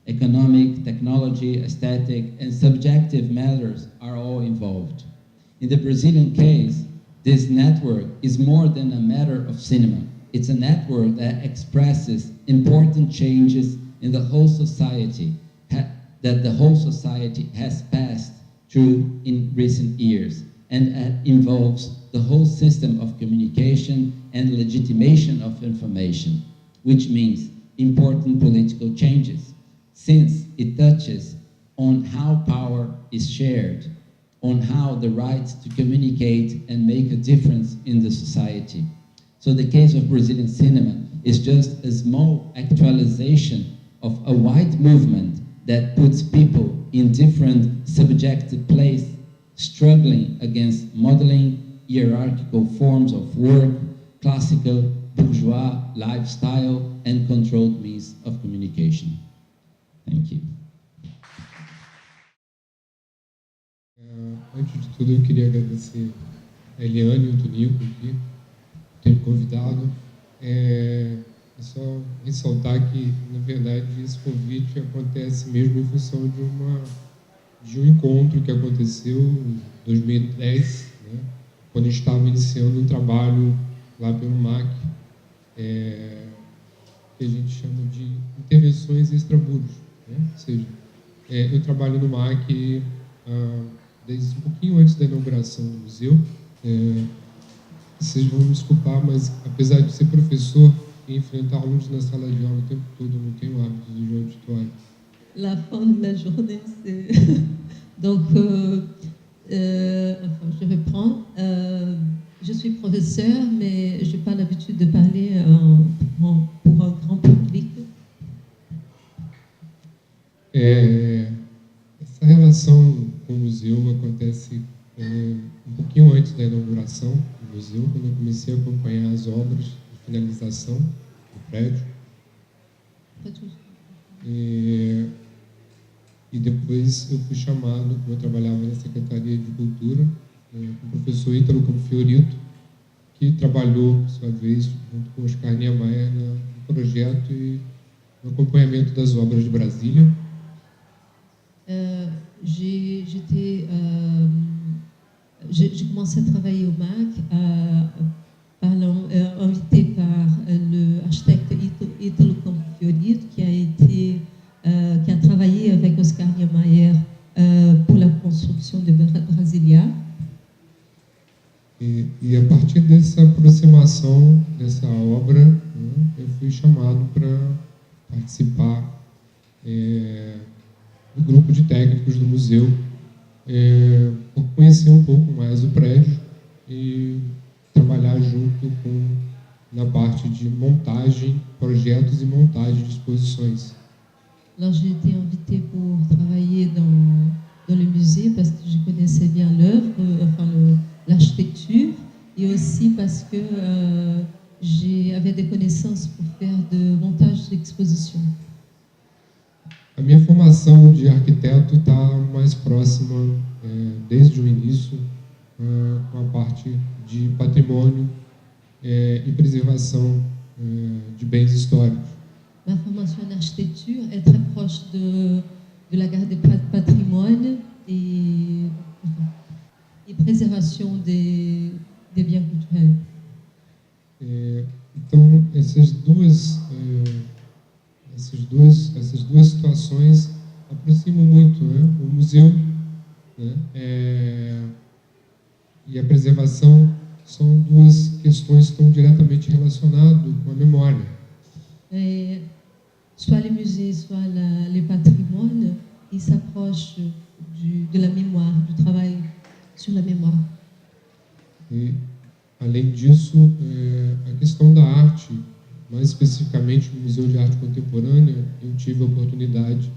economic, technology, aesthetic, and subjective matters are all involved. In the Brazilian case, this network is more than a matter of cinema. It's a network that expresses important changes in the whole society, that the whole society has passed through in recent years, and involves the whole system of communication and legitimation of information, which means important political changes, since it touches on how power is shared, on how the right to communicate and make a difference in the society. So the case of Brazilian cinema is just a small actualization of a wide movement that puts people in different subjective places, struggling against modeling hierarchical forms of work, classical, bourgeois lifestyle, and controlled means of communication. Thank you. Antes de tudo, eu queria agradecer a Elianne e o Tonico aqui, por ter me convidado. É só ressaltar que, na verdade, esse convite acontece mesmo em função de um encontro que aconteceu em 2010, né, quando a gente estava iniciando um trabalho lá pelo MAC, que a gente chama de intervenções extramuros, né? Ou seja, eu trabalho no MAC desde um pouquinho antes da inauguração do museu. Vocês vão me desculpar, mas apesar de ser professor e enfrentar alunos na sala de aula o tempo todo, eu não tenho hábito de auditório. La fin de la journée, c'est... Donc, je reprends. Je suis professeur, mais je n'ai pas l'habitude de parler pour un grand public. Essa relação com o museu acontece um pouquinho antes da inauguração do museu, quando eu comecei a acompanhar as obras de finalização do prédio. E depois eu fui chamado, como eu trabalhava na Secretaria de Cultura, com o professor Ítalo Fiorito, que trabalhou, por sua vez, junto com Oscar Niemeyer no projeto e no acompanhamento das obras de Brasília. J'ai commencé à travailler au MAC, invité par l'architecte Ítalo Fiorito, qui a travaillé avec Oscar Niemeyer pour la construction de Brasilia. E a partir dessa aproximação dessa obra, né, eu fui chamado para participar do grupo de técnicos do museu, por conhecer um pouco mais o prédio e trabalhar junto na parte de montagem, projetos e montagem de exposições. Alors j'ai été invitée pour travailler dans le musée parce que je connaissais bien l'œuvre, l'architecture, et aussi parce que j'avais des connaissances pour faire de montage d'exposition. A minha formação de arquiteto está mais próxima, desde o início, com a parte de patrimônio e preservação de bens históricos. Ma formation en architecture est très proche de la garde des patrimoines et préservation des biens culturels. Então, essas duas situações aproximam muito, né? O museu, né, e a preservação são duas questões que estão diretamente relacionadas com a memória. Soit les musées, soit les patrimoines, ils s'approchent de la mémoire, du travail sur la mémoire. E, além disso, a questão da arte, mais especificamente no Museu de Arte Contemporânea, eu tive a oportunidade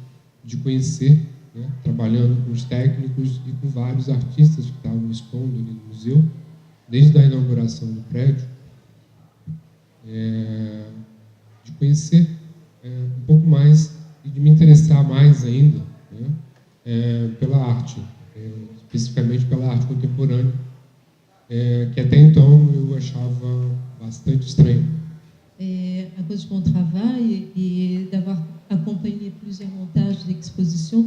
de conhecer né, trabalhando com os técnicos e com vários artistas que estavam expondo ali no museu, desde a inauguração do prédio, de conhecer um pouco mais e de me interessar mais ainda, né, pela arte, especificamente pela arte contemporânea, que até então eu achava bastante estranho. À cause de mon travail et d'avoir accompagné plusieurs montages d'expositions,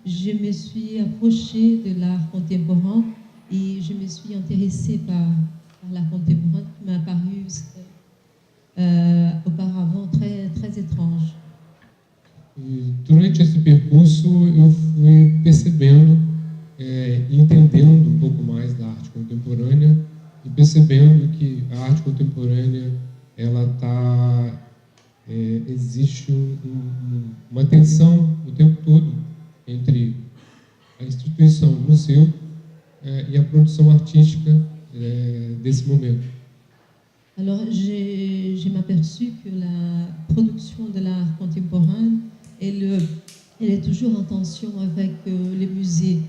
je me suis approchée de l'art contemporain et je me suis intéressée par l'art contemporain qui m'a paru auparavant très étrange. E durante esse percurso eu fui percebendo e entendendo um pouco mais da arte contemporânea e percebendo que a arte contemporânea existe uma tensão o tempo todo entre a instituição, o museu e a produção artística desse momento. Alors j'ai m'aperçu que la production de l'art contemporain elle est toujours en tension avec les musées.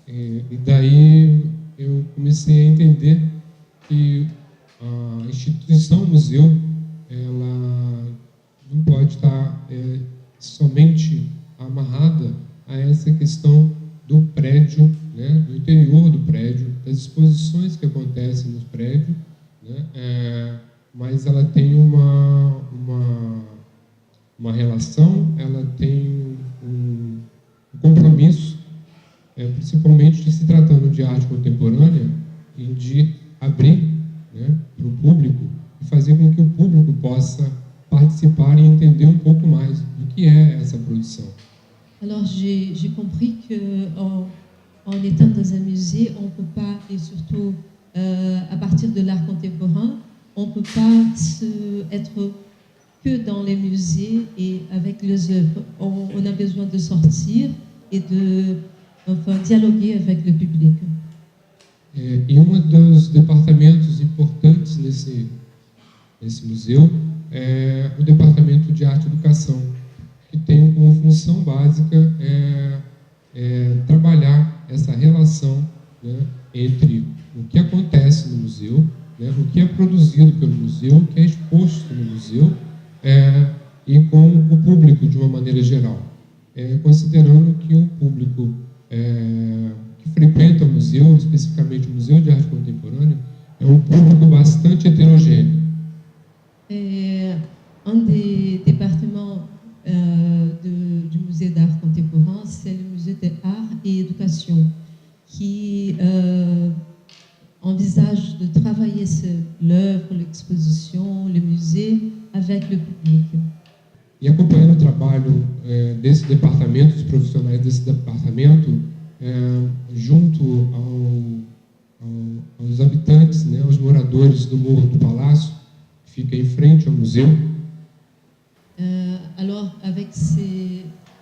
E daí eu comecei a entender que a instituição museu ela não pode estar somente amarrada a essa questão do prédio, né, do interior do prédio, das exposições que acontecem nos prédios, né, mas ela tem uma relação, ela tem um compromisso, principalmente se tratando de arte contemporânea, e de abrir, né, para o público e fazer com que o público possa participar e entender um pouco mais do que é essa produção. Alors j'ai compris que en étant dans un musée, on peut pas, et surtout à partir de l'art contemporain, on peut pas être que dans les musées et avec les œuvres. On a besoin de sortir et de dialoguer avec le public. E um dos departamentos importantes nesse museu é o Departamento de Arte e Educação, que tem como função básica trabalhar essa relação, né, entre o que acontece no museu, né, o que é produzido pelo museu, o que é exposto no museu, e com o público de uma maneira geral, considerando que o público que frequenta o museu, especificamente o Museu de Arte Contemporânea, é um público bastante heterogêneo. Un des départements du musée d'art contemporain, c'est le musée d'art et éducation, qui envisage de travailler l'œuvre, l'exposition, le musée avec le public. E acompanhando o trabalho desse departamento, dos profissionais desse departamento, junto aos habitantes, né, aos moradores do Morro do Palácio, que fica em frente ao museu. Alors, avec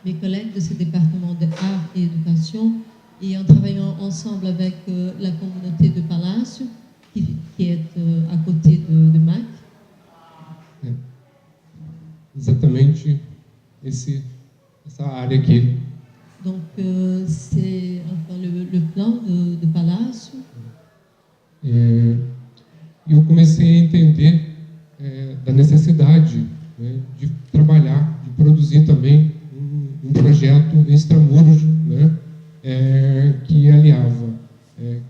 mes collègues de ce département de art et éducation, et en travaillant ensemble avec la communauté de Palacio, qui est à côté de MAC. Exatamente essa área aqui. Donc, c'est enfin, le plan de Palacio. E eu comecei a entender da necessidade, né, de trabalhar, de produzir também um projeto extramuros, né, que aliava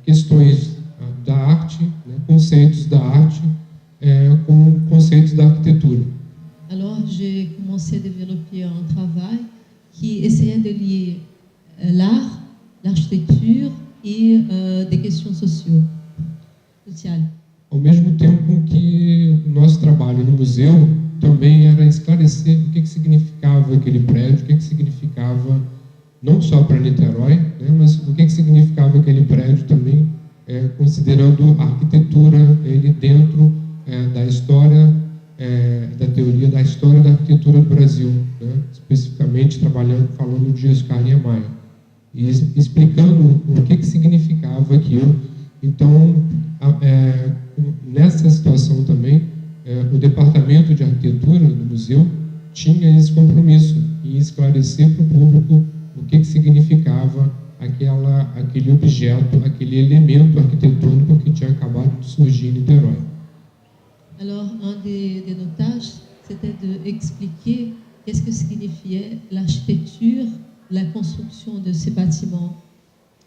questões da arte, né, conceitos da arte, com conceitos da arquitetura. Alors, j'ai commencé à développer un travail qui essayait de lier l'art, l'architecture et des questions sociales. Ao mesmo tempo que o nosso trabalho no museu também era esclarecer o que significava aquele prédio, o que significava não só para Niterói, né, mas o que significava aquele prédio também, considerando a arquitetura ele dentro da história, da teoria da história da arquitetura do Brasil, né, especificamente falando de Oscar Niemeyer, e explicando o que significava aquilo. Então, nessa situação também, o Departamento de Arquitetura do museu tinha esse compromisso em esclarecer para o público o que significava aquele objeto, aquele elemento arquitetônico que tinha acabado de surgir em Niterói. Alors, un de nos tâches, c'était d'expliquer qu'est-ce que signifiait l'architecture, la construction de ces bâtiments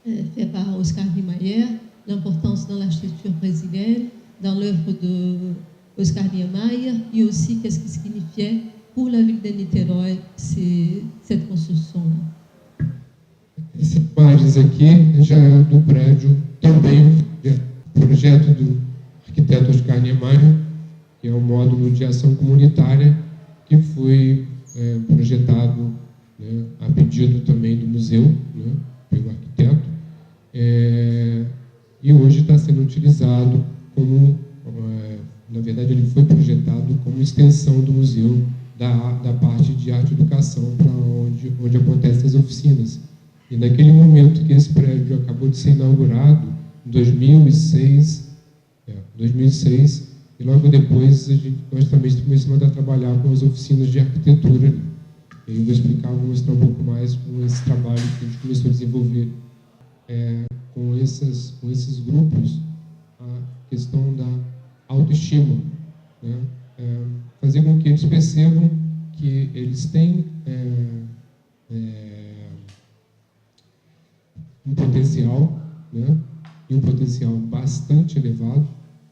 faits par Oscar Niemeyer, l'importance dans l'architecture brésilienne, dans l'œuvre de Oscar Niemeyer, et aussi qu'est-ce que signifiait pour la ville de Niterói cette construction-là. Essa imagem aqui já é do prédio, também projeto do arquiteto Oscar Niemeyer, que é o módulo de ação comunitária, que foi projetado, né, a pedido também do museu, né, pelo arquiteto, e hoje está sendo utilizado como, na verdade, ele foi projetado como extensão do museu da parte de arte e educação, para onde acontecem as oficinas. E naquele momento que esse prédio acabou de ser inaugurado, em 2006, e logo depois nós também começamos a trabalhar com as oficinas de arquitetura. E aí eu vou mostrar um pouco mais com esse trabalho que a gente começou a desenvolver com esses grupos, a questão da autoestima, né? Fazer com que eles percebam que eles têm um potencial, né? E um potencial bastante elevado,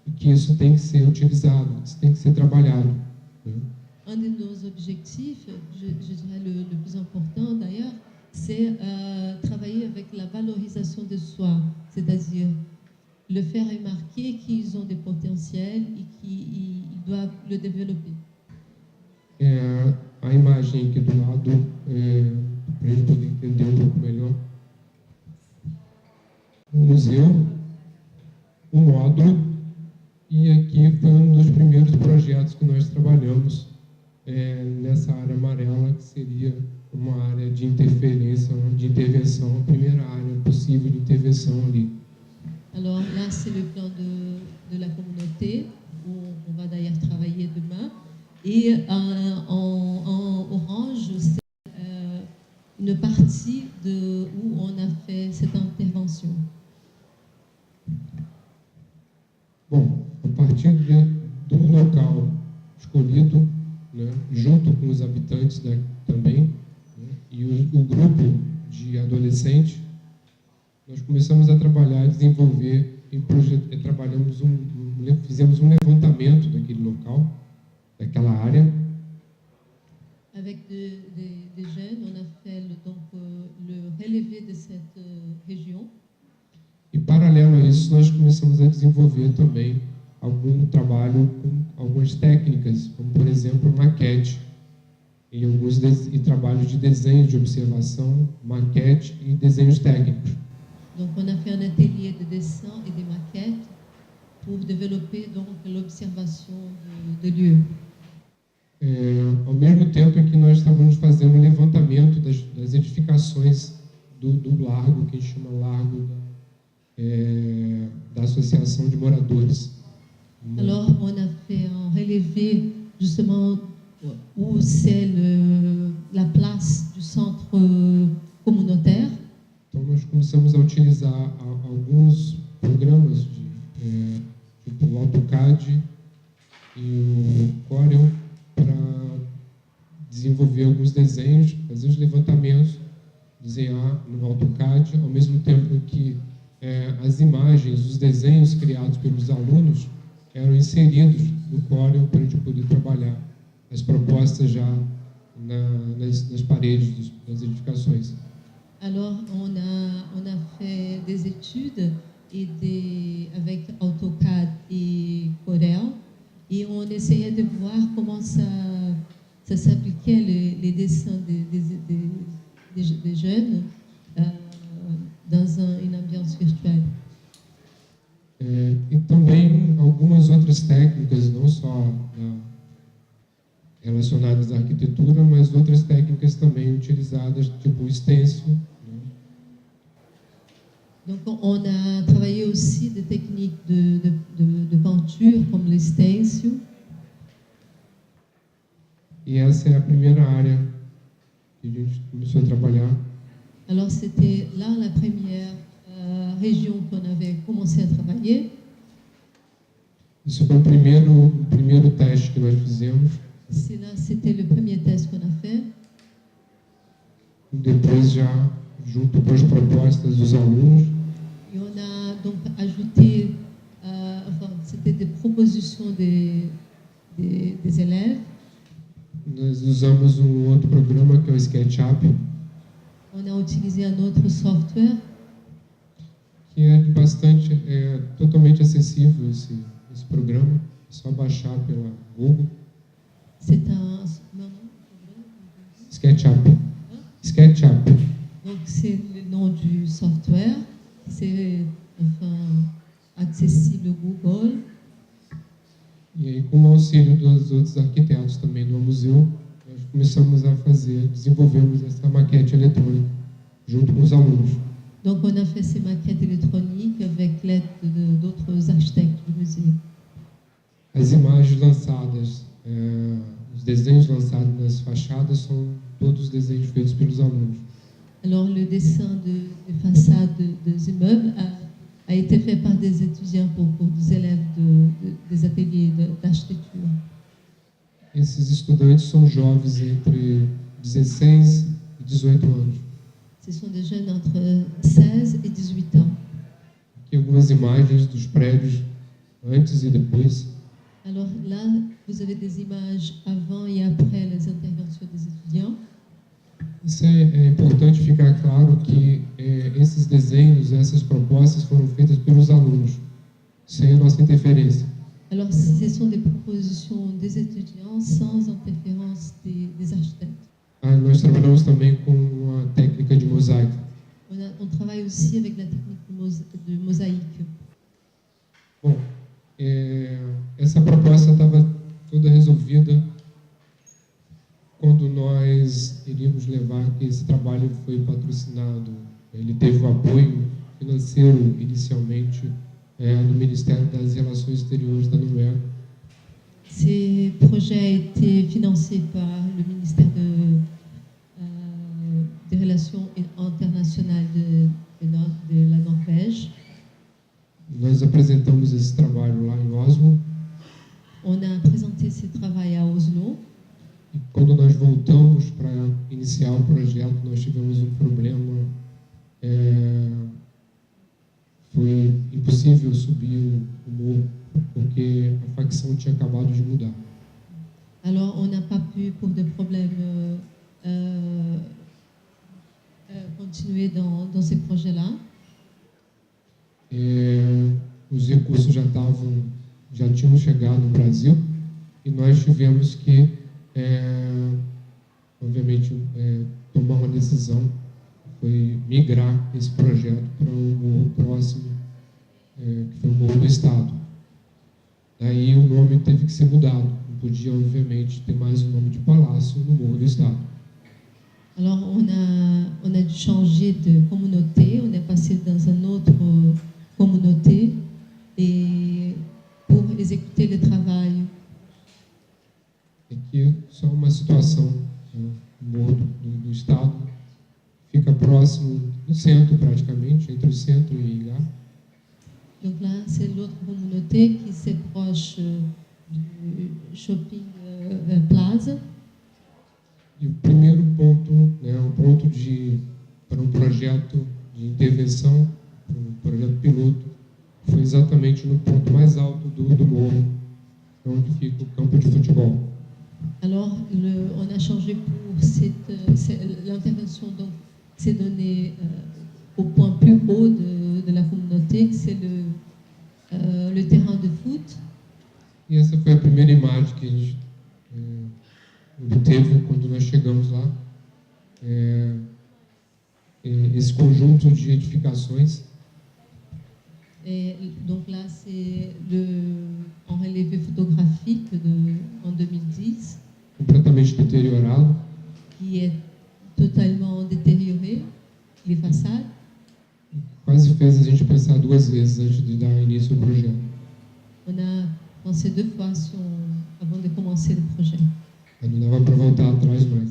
e que isso tem que ser utilizado, isso tem que ser trabalhado, né? Un de nos objectifs, je dirais le plus important d'ailleurs, c'est travailler avec la valorisation de soi, c'est-à-dire le faire remarquer qu'ils ont des potentiels et qu'ils doivent le développer. A imagem aqui do lado, para a gente poder entender um pouco melhor. O museu, o módulo, e aqui foi um dos primeiros projetos que nós trabalhamos nessa área amarela, que seria uma área de interferência, de intervenção, a primeira área possível de intervenção ali. Alors là, c'est le plan de la communauté, où on va d'ailleurs travailler demain. Et en orange, c'est une partie où on a fait cette intervention. Bom, a partir do local escolhido, né, junto com os habitantes também, né, e o grupo de adolescentes, nós começamos a trabalhar, desenvolver, fizemos um levantamento daquele local, daquela área. Avec des jeunes, on a fait le relevé de cette région. E, paralelo a isso, nós começamos a desenvolver também algum trabalho com algumas técnicas, como, por exemplo, maquete, e trabalhos de desenho, de observação, maquete e desenhos técnicos. Donc, on a fait un atelier de dessin et de maquettes pour développer donc l'observation de lieux. Ao mesmo tempo em que nós estávamos fazendo um levantamento das edificações do largo, que a gente chama largo da Associação de Moradores. Alors, on a fait un relevé justement où c'est la place du centre communautaire. Então, nós começamos a utilizar alguns programas, tipo o AutoCAD e o Corel, para desenvolver alguns desenhos, fazer os levantamentos, desenhar no AutoCAD, ao mesmo tempo que as imagens, os desenhos criados pelos alunos eram inseridos no Corel para a gente poder trabalhar as propostas já nas paredes das edificações. Alors, on a fait des études avec AutoCAD et Corel, et on essayait de voir comment ça s'appliquait les dessins des jeunes dans une ambiance virtuelle. E também algumas outras técnicas, não só relacionadas à arquitetura, mas outras técnicas também utilizadas, tipo o stencil. Donc, on a travaillé aussi des techniques de peinture, comme le stencil. E essa é a primeira área que a gente começou a trabalhar. Alors c'était là la première région qu'on avait commencé à travailler. Isso foi o primeiro teste que nós fizemos. C'était le premier test qu'on a fait. Depois, já junto com as propostas dos alunos, Et on a donc ajouté, c'était des propositions des élèves. nós usamos outro programa que é o SketchUp, On a utilisé un autre software que é totalmente acessível esse programa, é só baixar pela Google. C'est un... Non, SketchUp. SketchUp. Donc c'est le nom du software, c'est accessible au Google. E aí, com o auxílio dos outros arquitetos também do museu, nós começamos a desenvolvemos essa maquete eletrônica junto com os alunos. Donc on a fait ces maquettes électroniques avec l'aide d'autres architectes du musée. As imagens lançadas, os desenhos lançados nas fachadas são todos desenhos feitos pelos alunos. Alors le dessin de façade des immeubles a été fait par des étudiants pour des élèves des ateliers d'architecture. Esses estudantes são jovens entre 16 e 18 anos. Ce sont des jeunes entre 16 et 18 ans. Aqui algumas imagens dos prédios antes e depois. Alors là, vous avez des images avant et après les interventions des étudiants. Isso é importante ficar claro que esses desenhos, essas propostas foram feitas pelos alunos, sem a nossa interferência. Alors ce sont des propositions des étudiants sans interférence des architectes. Nós trabalhamos também com a técnica de mosaico. On travaille aussi avec la technique de mosaïque. Bom, essa proposta estava toda resolvida quando nós iríamos levar, que esse trabalho foi patrocinado, ele teve o apoio financeiro inicialmente do Ministério das Relações Exteriores da Noruega. Ces projets ont été financés par le ministère des Relations internationales de la Norvège. Nós apresentamos esse trabalho lá em Oslo. On a présenté ce travail à Oslo. E quando nós voltamos para iniciar o projeto, nós tivemos um problema. Foi impossível subir o morro, porque a facção tinha acabado de mudar. Alors, on n'a pas pu, pour des problèmes, continuer dans ces projets-là. Os recursos já tinham chegado no Brasil e nós tivemos que, obviamente, tomar uma decisão, foi migrar esse projeto para um morro próximo, que foi o Morro do Estado. Daí o nome teve que ser mudado, não podia, obviamente, ter mais o nome de Palácio no Morro do Estado. Alors, on a dû changer de communauté, on est passé dans une autre communauté et pour exécuter le travail. Aqui só uma situação, o Morro do Estado fica próximo do centro, praticamente, entre o centro e Ilha. Donc là, c'est l'autre communauté qui est proche du shopping Plaza. E o primeiro ponto, o ponto para um projeto de intervenção, um projeto piloto, foi exatamente no ponto mais alto do morro, onde fica o campo de futebol. Alors, on a changé pour l'intervention, donc c'est donné au point plus haut de la communauté, que c'est le terrain de foot. E essa foi a primeira imagem que a gente obteve quando nós chegamos lá. Esse conjunto de edificações. Et donc là, c'est en relevé photographique en 2010. Completamente deteriorado. Qui est totalement détérioré, les façades. Quase fez a gente pensar duas vezes antes de dar início ao projeto. On a pensé deux fois avant de commencer le projet. Não dava para voltar atrás mais.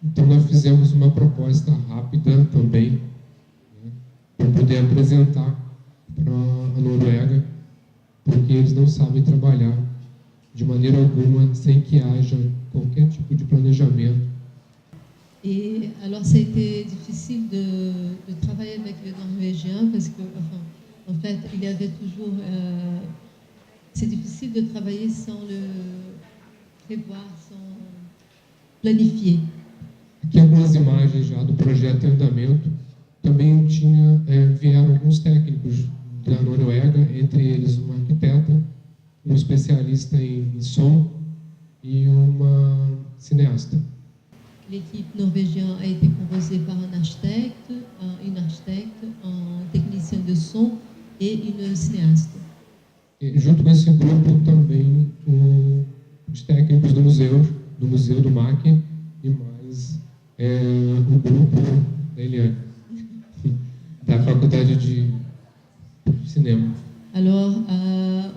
Então, nós fizemos uma proposta rápida também, né, para poder apresentar para a Noruega, porque eles não sabem trabalhar de maneira alguma sem que haja qualquer tipo de planejamento. Et alors, ça a été difficile de travailler avec les Norvégiens parce que, enfin, en fait, il y avait toujours... c'est difficile de travailler sans le prévoir, sans planifier. Aqui algumas imagens já do projeto em andamento. Também vieram alguns técnicos da Noruega, entre eles uma arquiteta, um especialista em som e uma cineasta. L'équipe norvégienne a été composée par une architecte, un technicien de son et une cinéaste. E junto com esse grupo também os técnicos do Museu do MAC e mais o grupo da Elianne, da Faculdade de Cinema. Alors,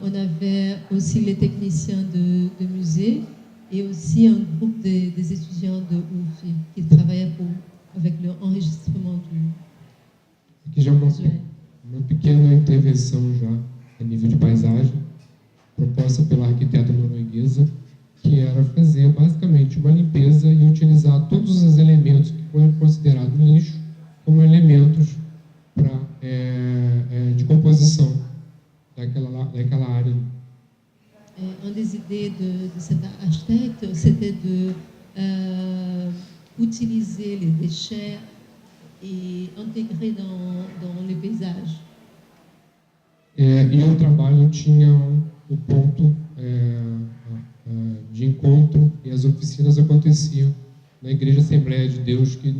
on avait aussi les techniciens de musée et aussi un groupe des étudiants de UF qui travaillaient avec l'enregistrement du Aqui já uma pequena intervenção já a nível de paisagem, proposta pela arquiteta norueguesa, que era fazer basicamente uma limpeza e utilizar todos os elementos que foram considerados lixo como elementos de composição daquela área. Une des idées de cet architecte, c'était de utiliser les déchets et intégrer dans les paysages. E o trabalho tinha o ponto de encontro e as oficinas aconteciam na Igreja Assembleia de Deus, que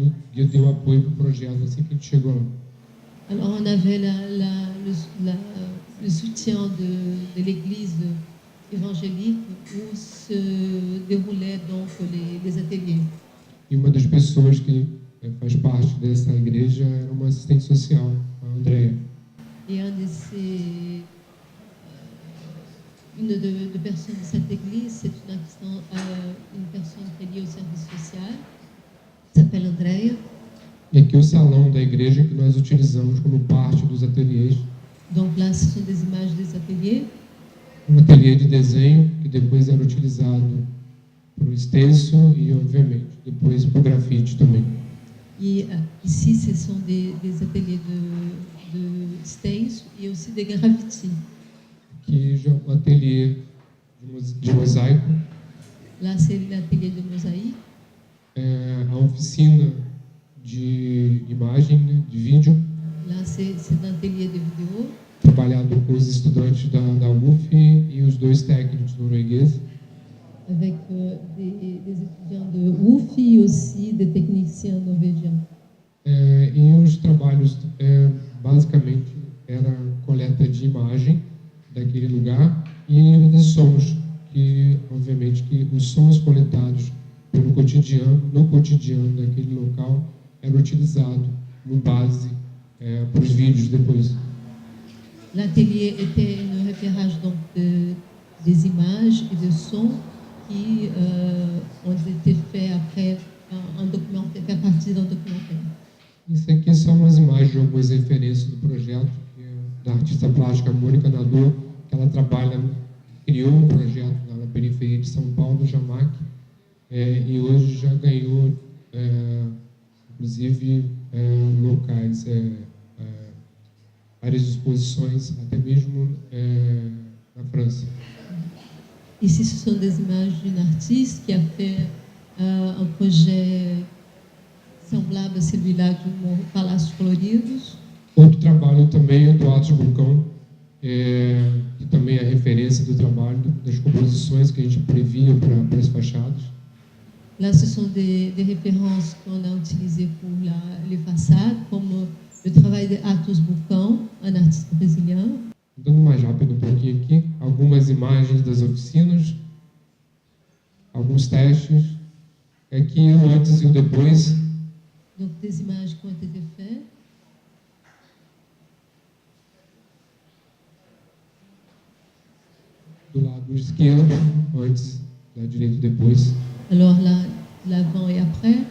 deu apoio para o projeto assim que a gente chegou lá. Alors on avait le soutien de l'église évangélique où se déroulaient donc les ateliers. E uma das pessoas que faz parte dessa igreja era uma assistente social, a Andrea. Et une de personnes de cette église, c'est une personne qui est liée au service social, qui s'appelle Andrea. E aqui o salão da igreja que nós utilizamos como parte dos ateliês. Donc là, ce sont des images des ateliers. Um ateliê de desenho que depois era utilizado para o stencil e, obviamente, depois para o grafite também. Et ici, ce sont des ateliers de stencil et aussi des graffitis. Aqui já o ateliê de mosaico. Là, c'est l'atelier de mosaïque. A oficina de imagem, né, de vídeo. Là, c'est un atelier de vidéo. Trabalhado com os estudantes da UF e os dois técnicos noruegueses. Avec des étudiants de UF et aussi des techniciens norvégiens. E os trabalhos, basicamente, era coleta de imagem daquele lugar e de sons, que, obviamente, que os sons coletados no cotidiano daquele local era utilizado no base para os vídeos depois. L'atelier était un repérage donc des images et de sons qui ont été faits après un documentaire, à partir d'un documentaire. Isso aqui são umas imagens de algumas referências do projeto, que é da artista plástica Mônica Nador, que ela criou um projeto na periferia de São Paulo, Jamac, e hoje já ganhou, inclusive, locais, várias exposições, até mesmo na França. Ici, ce sont des images d'une artiste qui a fait un projet semblable à celui-là de Palácios Coloridos. Outro trabalho também é do Arte Vulcão, que também é referência do trabalho, das composições que a gente previa para as fachadas. Là, ce sont des références qu'on a utilisées pour les façades, comme le travail de Atos Vulcão, un artiste brésilien. Dando mais rápido um pouquinho aqui, algumas imagens das oficinas, alguns testes, aqui o antes e o depois. Donc des images qui ont été faites. Do lado esquerdo, antes, da direita e depois. Alors là, l'avant et après.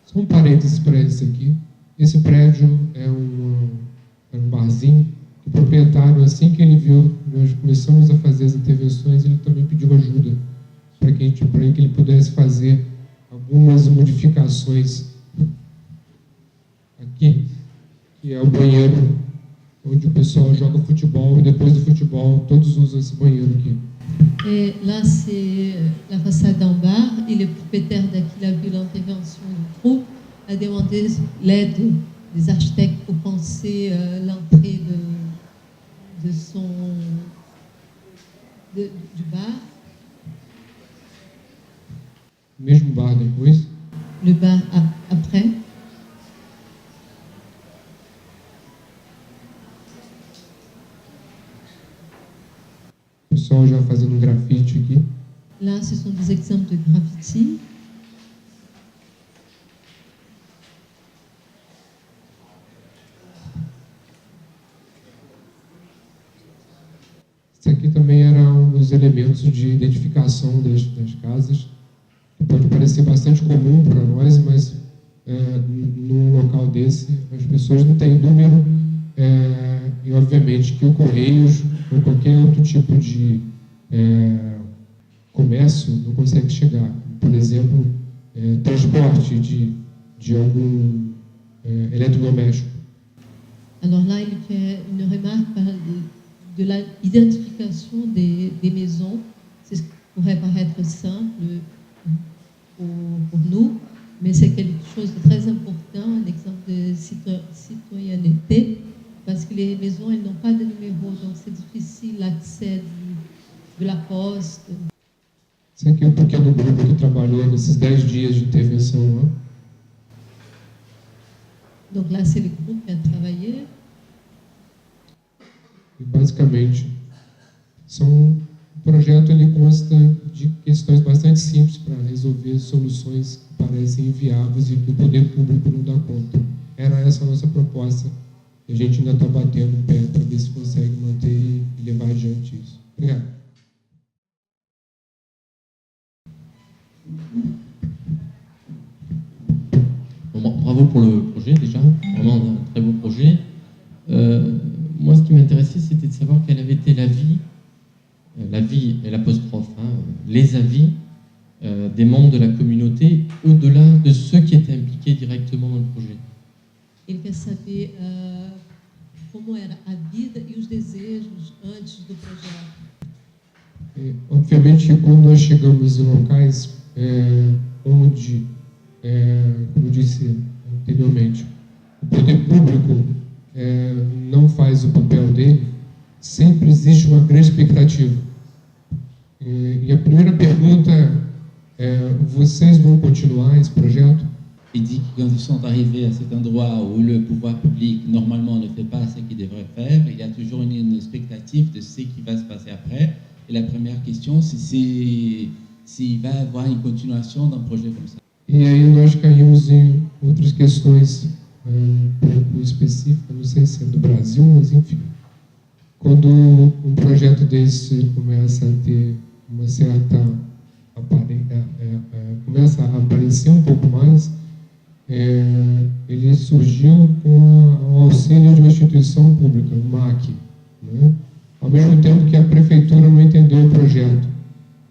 Só um parênteses para esse aqui. Esse prédio é um barzinho. O proprietário, assim que ele viu, nós começamos a fazer as intervenções, ele também pediu ajuda para que ele pudesse fazer algumas modificações aqui, que é o banheiro onde o pessoal joga futebol e depois do futebol todos usam esse banheiro aqui. Et là, c'est la façade d'en bas, et le propriétaire qui a vu l'intervention du groupe a demandé l'aide des architectes pour penser l'entrée du bar. Mesmo bar depois. Le bar après. O pessoal já fazendo um grafite aqui. Là, ce sont des exemples de graffiti. Isso aqui também era um dos elementos de identificação das casas, que pode parecer bastante comum para nós, mas num local desse as pessoas não têm número e obviamente que o Correios ou qualquer outro tipo de comércio não consegue chegar. Por exemplo, transporte de algum eletrodoméstico. Alors là, il fait une remarque de l'identification des maisons. C'est ce qui pourrait paraître simple pour nous, mais c'est quelque chose de très important, un exemple de citoyenneté, parce que les maisons, elles n'ont pas de numéro, donc c'est difficile l'accès de la poste. Esse aqui é um pequeno grupo que trabalhou nesses 10 dias de intervenção lá. Donc là, c'est le groupe qui a travaillé. E basicamente, um projeto ele consta de questões bastante simples para resolver soluções que parecem inviáveis e que o poder público não dá conta. Era essa a nossa proposta. E a gente ainda está batendo o pé para ver se consegue manter e levar adiante isso. Obrigado. Bon, bravo pour le projet déjà, vraiment un très beau projet. Moi ce qui m'intéressait c'était de savoir quelle avait été la vie et l'apostrophe, les avis des membres de la communauté au-delà de ceux qui étaient impliqués directement dans le projet. Ele quer saber como era a vida e os desejos antes do projeto. Obviamente, quando nós chegamos em locais onde, como eu disse anteriormente, o poder público não faz o papel dele, sempre existe uma grande expectativa. E a primeira pergunta é: vocês vão continuar esse projeto? Il dit que quand ils sont arrivés à cet endroit où le pouvoir public normalement ne fait pas ce qu'il devrait faire, il y a toujours une expectative de ce qui va se passer après. Et la première question, c'est s'il va y avoir une continuation d'un projet comme ça. E aí nós caímos em outras questões um pouco específicas, não sei se é do Brasil, mas enfim. Quando um projeto desse começa a ter uma certa começa a aparecer um pouco mais, ele surgiu com o auxílio de uma instituição pública, o MAC, né? Ao mesmo tempo que a prefeitura não entendeu o projeto.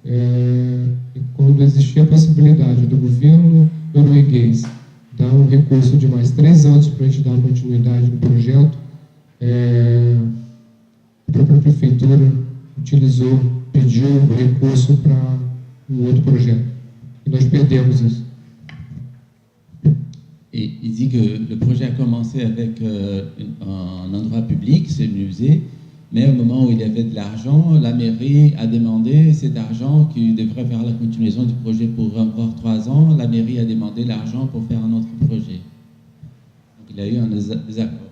E quando existia a possibilidade do governo norueguês dar um recurso de mais 3 anos para a gente dar continuidade no projeto, a própria prefeitura pediu recurso para um outro projeto. E nós perdemos isso. Et il dit que le projet a commencé avec un endroit public, c'est le musée, mais au moment où il y avait de l'argent, la mairie a demandé cet argent qui devrait faire la continuation du projet pour encore 3 ans. La mairie a demandé l'argent pour faire un autre projet. Donc il y a eu un désaccord.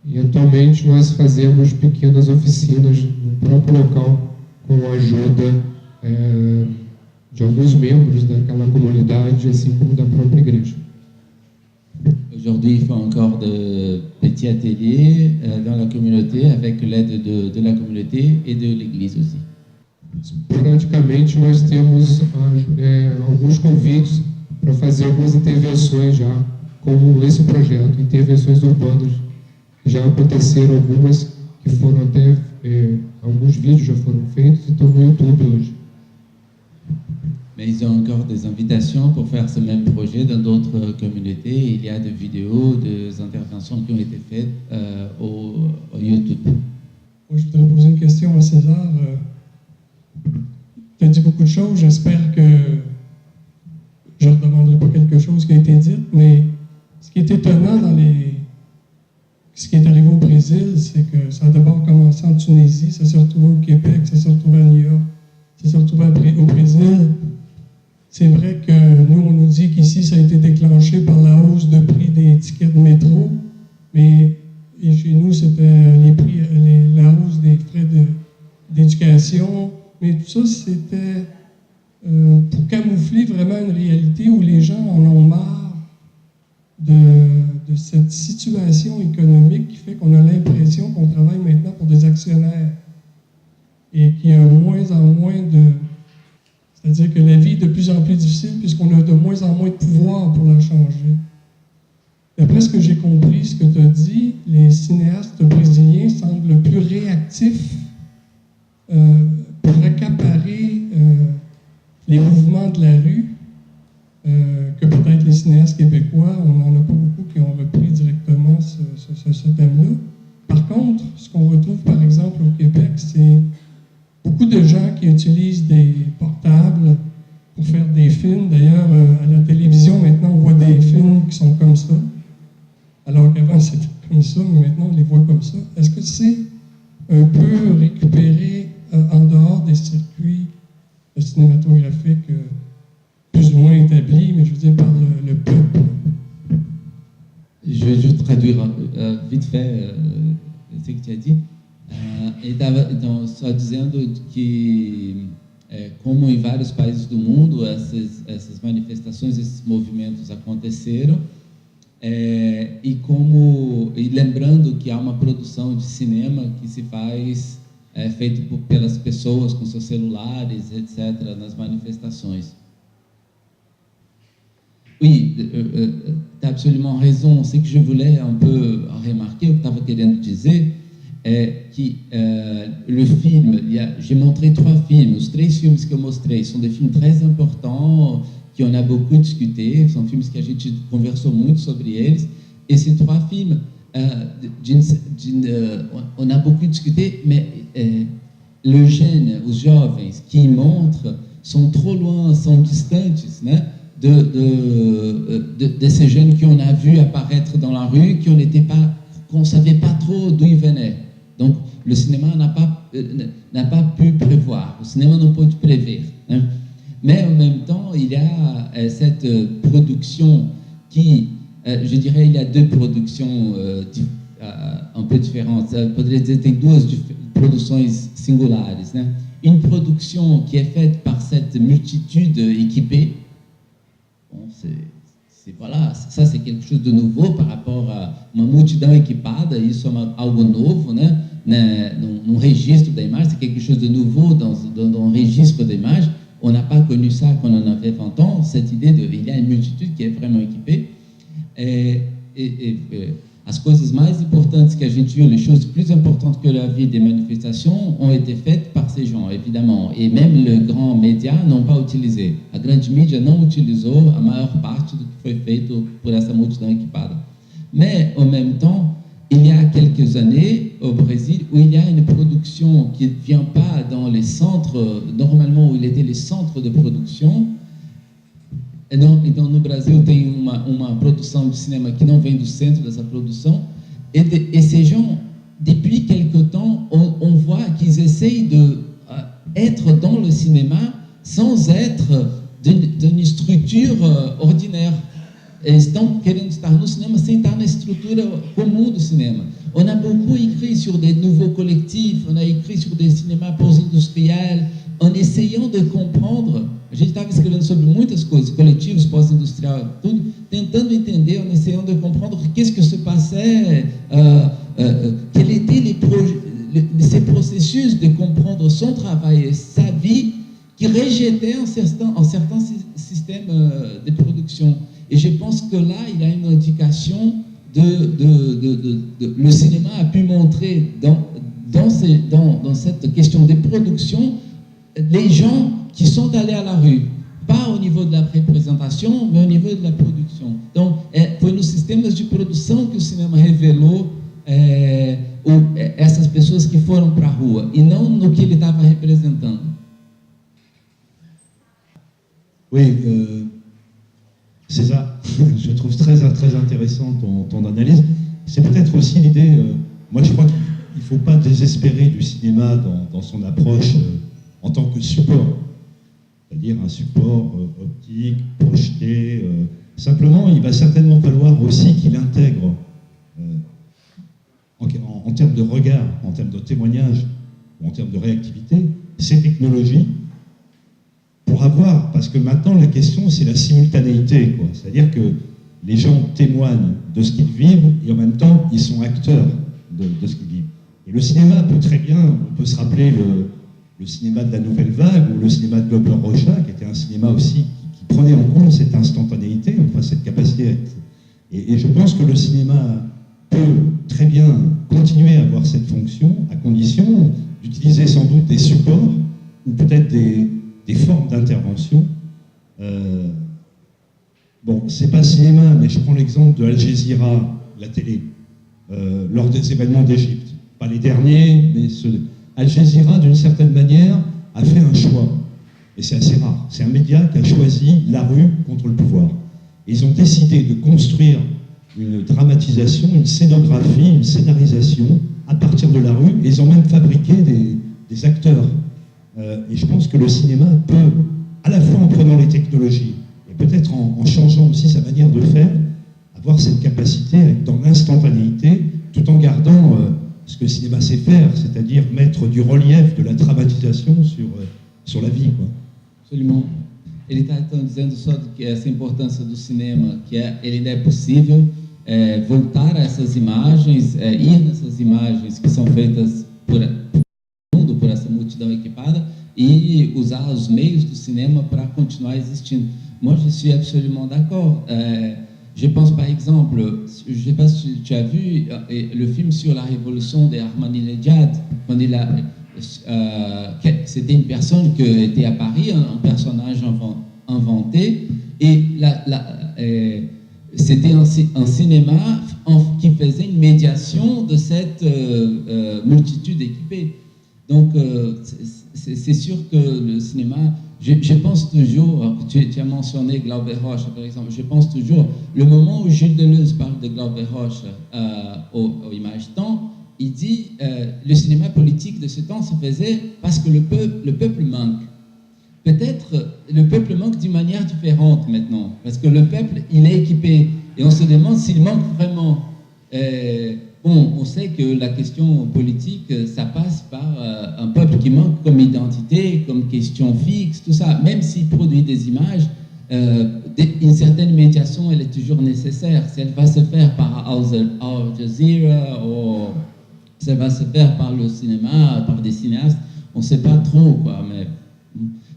E atualmente nós fazemos pequenas oficinas no próprio local com a ajuda de alguns membros daquela comunidade, assim como da própria igreja. Aujourd'hui, il fait encore de petits ateliers dans la communauté avec l'aide de la communauté et de l'église aussi. Praticamente nós temos alguns convites para fazer algumas intervenções já, como esse projeto, intervenções urbanas. Já aconteceram algumas que foram até, alguns vídeos já foram feitos e estão no YouTube hoje. Mais ils ont encore des invitations pour faire ce même projet dans d'autres communautés. Il y a des vidéos, des interventions qui ont été faites au YouTube. Moi, je voudrais poser une question à César. Tu as dit beaucoup de choses. J'espère que je ne redemanderai pas quelque chose qui a été dit, mais ce qui est étonnant dans ce qui est arrivé au Brésil, c'est que ça a d'abord commencé en Tunisie, ça s'est retrouvé au Québec, ça s'est retrouvé à New York, ça s'est retrouvé au Brésil. C'est vrai que nous, on nous dit qu'ici, ça a été déclenché par la hausse de prix des tickets de métro, mais et chez nous, c'était la hausse des frais d'éducation, mais tout ça, c'était pour camoufler vraiment une réalité où les gens en ont marre de cette situation économique qui fait qu'on a l'impression qu'on travaille maintenant pour des actionnaires et qu'il y a moins en moins c'est-à-dire que la vie est de plus en plus difficile puisqu'on a de moins en moins de pouvoir pour la changer. D'après ce que j'ai compris, ce que tu as dit, les cinéastes brésiliens semblent plus réactifs pour accaparer les mouvements de la rue que peut-être les cinéastes québécois. On n'en a pas beaucoup qui ont repris directement ce thème-là. Par contre, ce qu'on retrouve par exemple au Québec, c'est beaucoup de gens qui utilisent des portables pour faire des films. D'ailleurs, à la télévision, maintenant, on voit des films qui sont comme ça. Alors qu'avant, c'était comme ça, mais maintenant, on les voit comme ça. Est-ce que c'est un peu récupéré en dehors des circuits cinématographiques plus ou moins établis, mais je veux dire par le peuple? Je vais juste traduire vite fait ce que tu as dit. Ele estava então só dizendo que como em vários países do mundo essas manifestações, esses movimentos aconteceram, e lembrando que há uma produção de cinema que se faz feito pelas pessoas com seus celulares, etc., nas manifestações. Oui, tu as absolument raison. Ce que je voulais un peu remarquer, o que estava querendo dizer, é que le film, j'ai montré 3 films, os 3 filmes que eu mostrei são des films très importants, que on a beaucoup discuté, são filmes que a gente conversou muito sobre eles. Esses 3 films, on a beaucoup discuté, mais le jeune, os jovens que montrent sont trop loin, sont distantes, né, de ces jeunes qu'on a vu apparaître dans la rue, qu'on ne savait pas trop d'où ils venaient. Donc, le cinéma n'a pas pu prévoir, le cinéma n'a pas pu prévoir. Hein. Mais en même temps, il y a cette production qui, je dirais, il y a 2 productions un peu différentes. Je pourrais dire que tem 2 produções singulares. Né? Une production qui est faite par cette multitude équipée. Bon, voilà, ça c'est quelque chose de nouveau par rapport a uma multidão equipada, isso é algo novo, né? Num registro da imagem, c'est quelque chose de nouveau dans un registre d'image. On n'a pas connu ça quand on avait 20 ans, cette idée il y a une multitude qui est vraiment équipée. As coisas mais importantes que a gente viu, les choses plus importantes que la vie des manifestations ont été faites par ces gens, évidemment. Et même le grand média n'ont pas utilisé. A grande mídia não utilizou a maior parte do que foi feito por essa multidão equipada. Mais, en même temps, il y a quelques années, au Brésil, où il y a une production qui ne vient pas dans les centres, normalement où il était les centres de production. Então, no Brasil, tem uma produção de cinema que não vem do centro dessa produção. Et ces gens, depuis quelque temps, on voit qu'ils essayent d'être dans le cinéma sans être d'une structure ordinaire. Eles estão querendo estar no cinema sem estar na estrutura comum do cinema. On a beaucoup écrit sur des nouveaux collectifs, on a écrit sur des cinémas pós-industriels, en essayant de comprendre. A gente estava escrevendo sobre muitas coisas, coletivos, pós-industrial, tudo, tentando entender, en essayant de comprendre qu'est-ce que se passait, quels étaient ces processus de comprendre son travail et sa vie qui rejetaient certain système de production. Et je pense que là, il y a une indication le cinéma a pu montrer dans cette question de production les gens qui sont allés à la rue, pas au niveau de la représentation, mais au niveau de la production. Donc, foi nos sistemas de produção que o cinema revelou essas pessoas que foram para a rua, e não no que ele estava representando. Oui, César, je trouve très intéressant ton analyse. C'est peut-être aussi l'idée, moi je crois qu'il ne faut pas désespérer du cinéma dans son approche en tant que support, c'est-à-dire un support optique, projeté. Simplement, il va certainement falloir aussi qu'il intègre, en termes de regard, en termes de témoignage, ou en termes de réactivité, ces technologies, pour avoir, parce que maintenant la question c'est la simultanéité, c'est-à-dire que les gens témoignent de ce qu'ils vivent et en même temps ils sont acteurs de ce qu'ils vivent. Et le cinéma peut très bien, on peut se rappeler le cinéma de la Nouvelle Vague ou le cinéma de Glober Rocha, qui était un cinéma aussi qui prenait en compte cette instantanéité, enfin cette capacité. Et je pense que le cinéma peut très bien continuer à avoir cette fonction, à condition d'utiliser sans doute des supports ou peut-être des formes d'intervention. Bon, c'est pas cinéma, mais je prends l'exemple de Al Jazeera, la télé, lors des événements d'Égypte. Pas les derniers, mais ceux. Al Jazeera, d'une certaine manière, a fait un choix. Et c'est assez rare. C'est un média qui a choisi la rue contre le pouvoir. Et ils ont décidé de construire une dramatisation, une scénographie, une scénarisation à partir de la rue. Et ils ont même fabriqué des acteurs. Et je pense que le cinéma peut, à la fois en prenant les technologies et peut-être en changeant aussi sa manière de faire, avoir cette capacité à être dans l'instantanéité, tout en gardant ce que le cinéma sait faire, c'est-à-dire mettre du relief, de la dramatisation sur la vie, quoi. Absolument. Ele está dizendo só que essa importância do cinema, que ele é possível voltar a essas imagens, ir nessas imagens que são feitas por essa multidão equipada e usar os meios do cinéma para continuar existindo. Moi, je suis absolument d'accord. Je pense par exemple, je ne sais pas si tu as vu le film sur la révolution d'Ahmadinejad, quand il a, c'était une personne qui était à Paris, un personnage inventé, et c'était un cinéma qui faisait une médiation de cette multitude équipée. Donc, c'est sûr que le cinéma, je pense toujours, tu as mentionné Glauber Rocha, par exemple, je pense toujours, le moment où Gilles Deleuze parle de Glauber Rocha au Image Temps, il dit le cinéma politique de ce temps se faisait parce que le peuple manque. Peut-être le peuple manque d'une manière différente maintenant, parce que le peuple, il est équipé, et on se demande s'il manque vraiment. Bon, on sait que la question politique, ça passe par un peuple qui manque comme identité, comme question fixe, tout ça. Même s'il produit des images, une certaine médiation, elle est toujours nécessaire. Si elle va se faire par Al Jazeera ou si elle va se faire par le cinéma, par des cinéastes, on ne sait pas trop, quoi. Mais,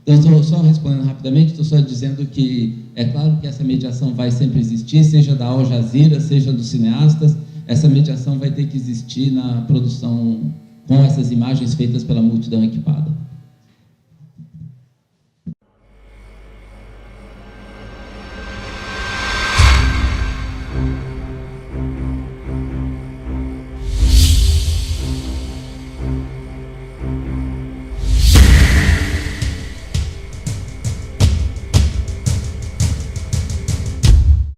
então, estou só respondendo rapidamente, estou só dizendo que é claro que essa mediação vai sempre existir, seja da Al Jazeera, seja dos cineastas. Essa mediação vai ter que existir na produção com essas imagens feitas pela multidão equipada.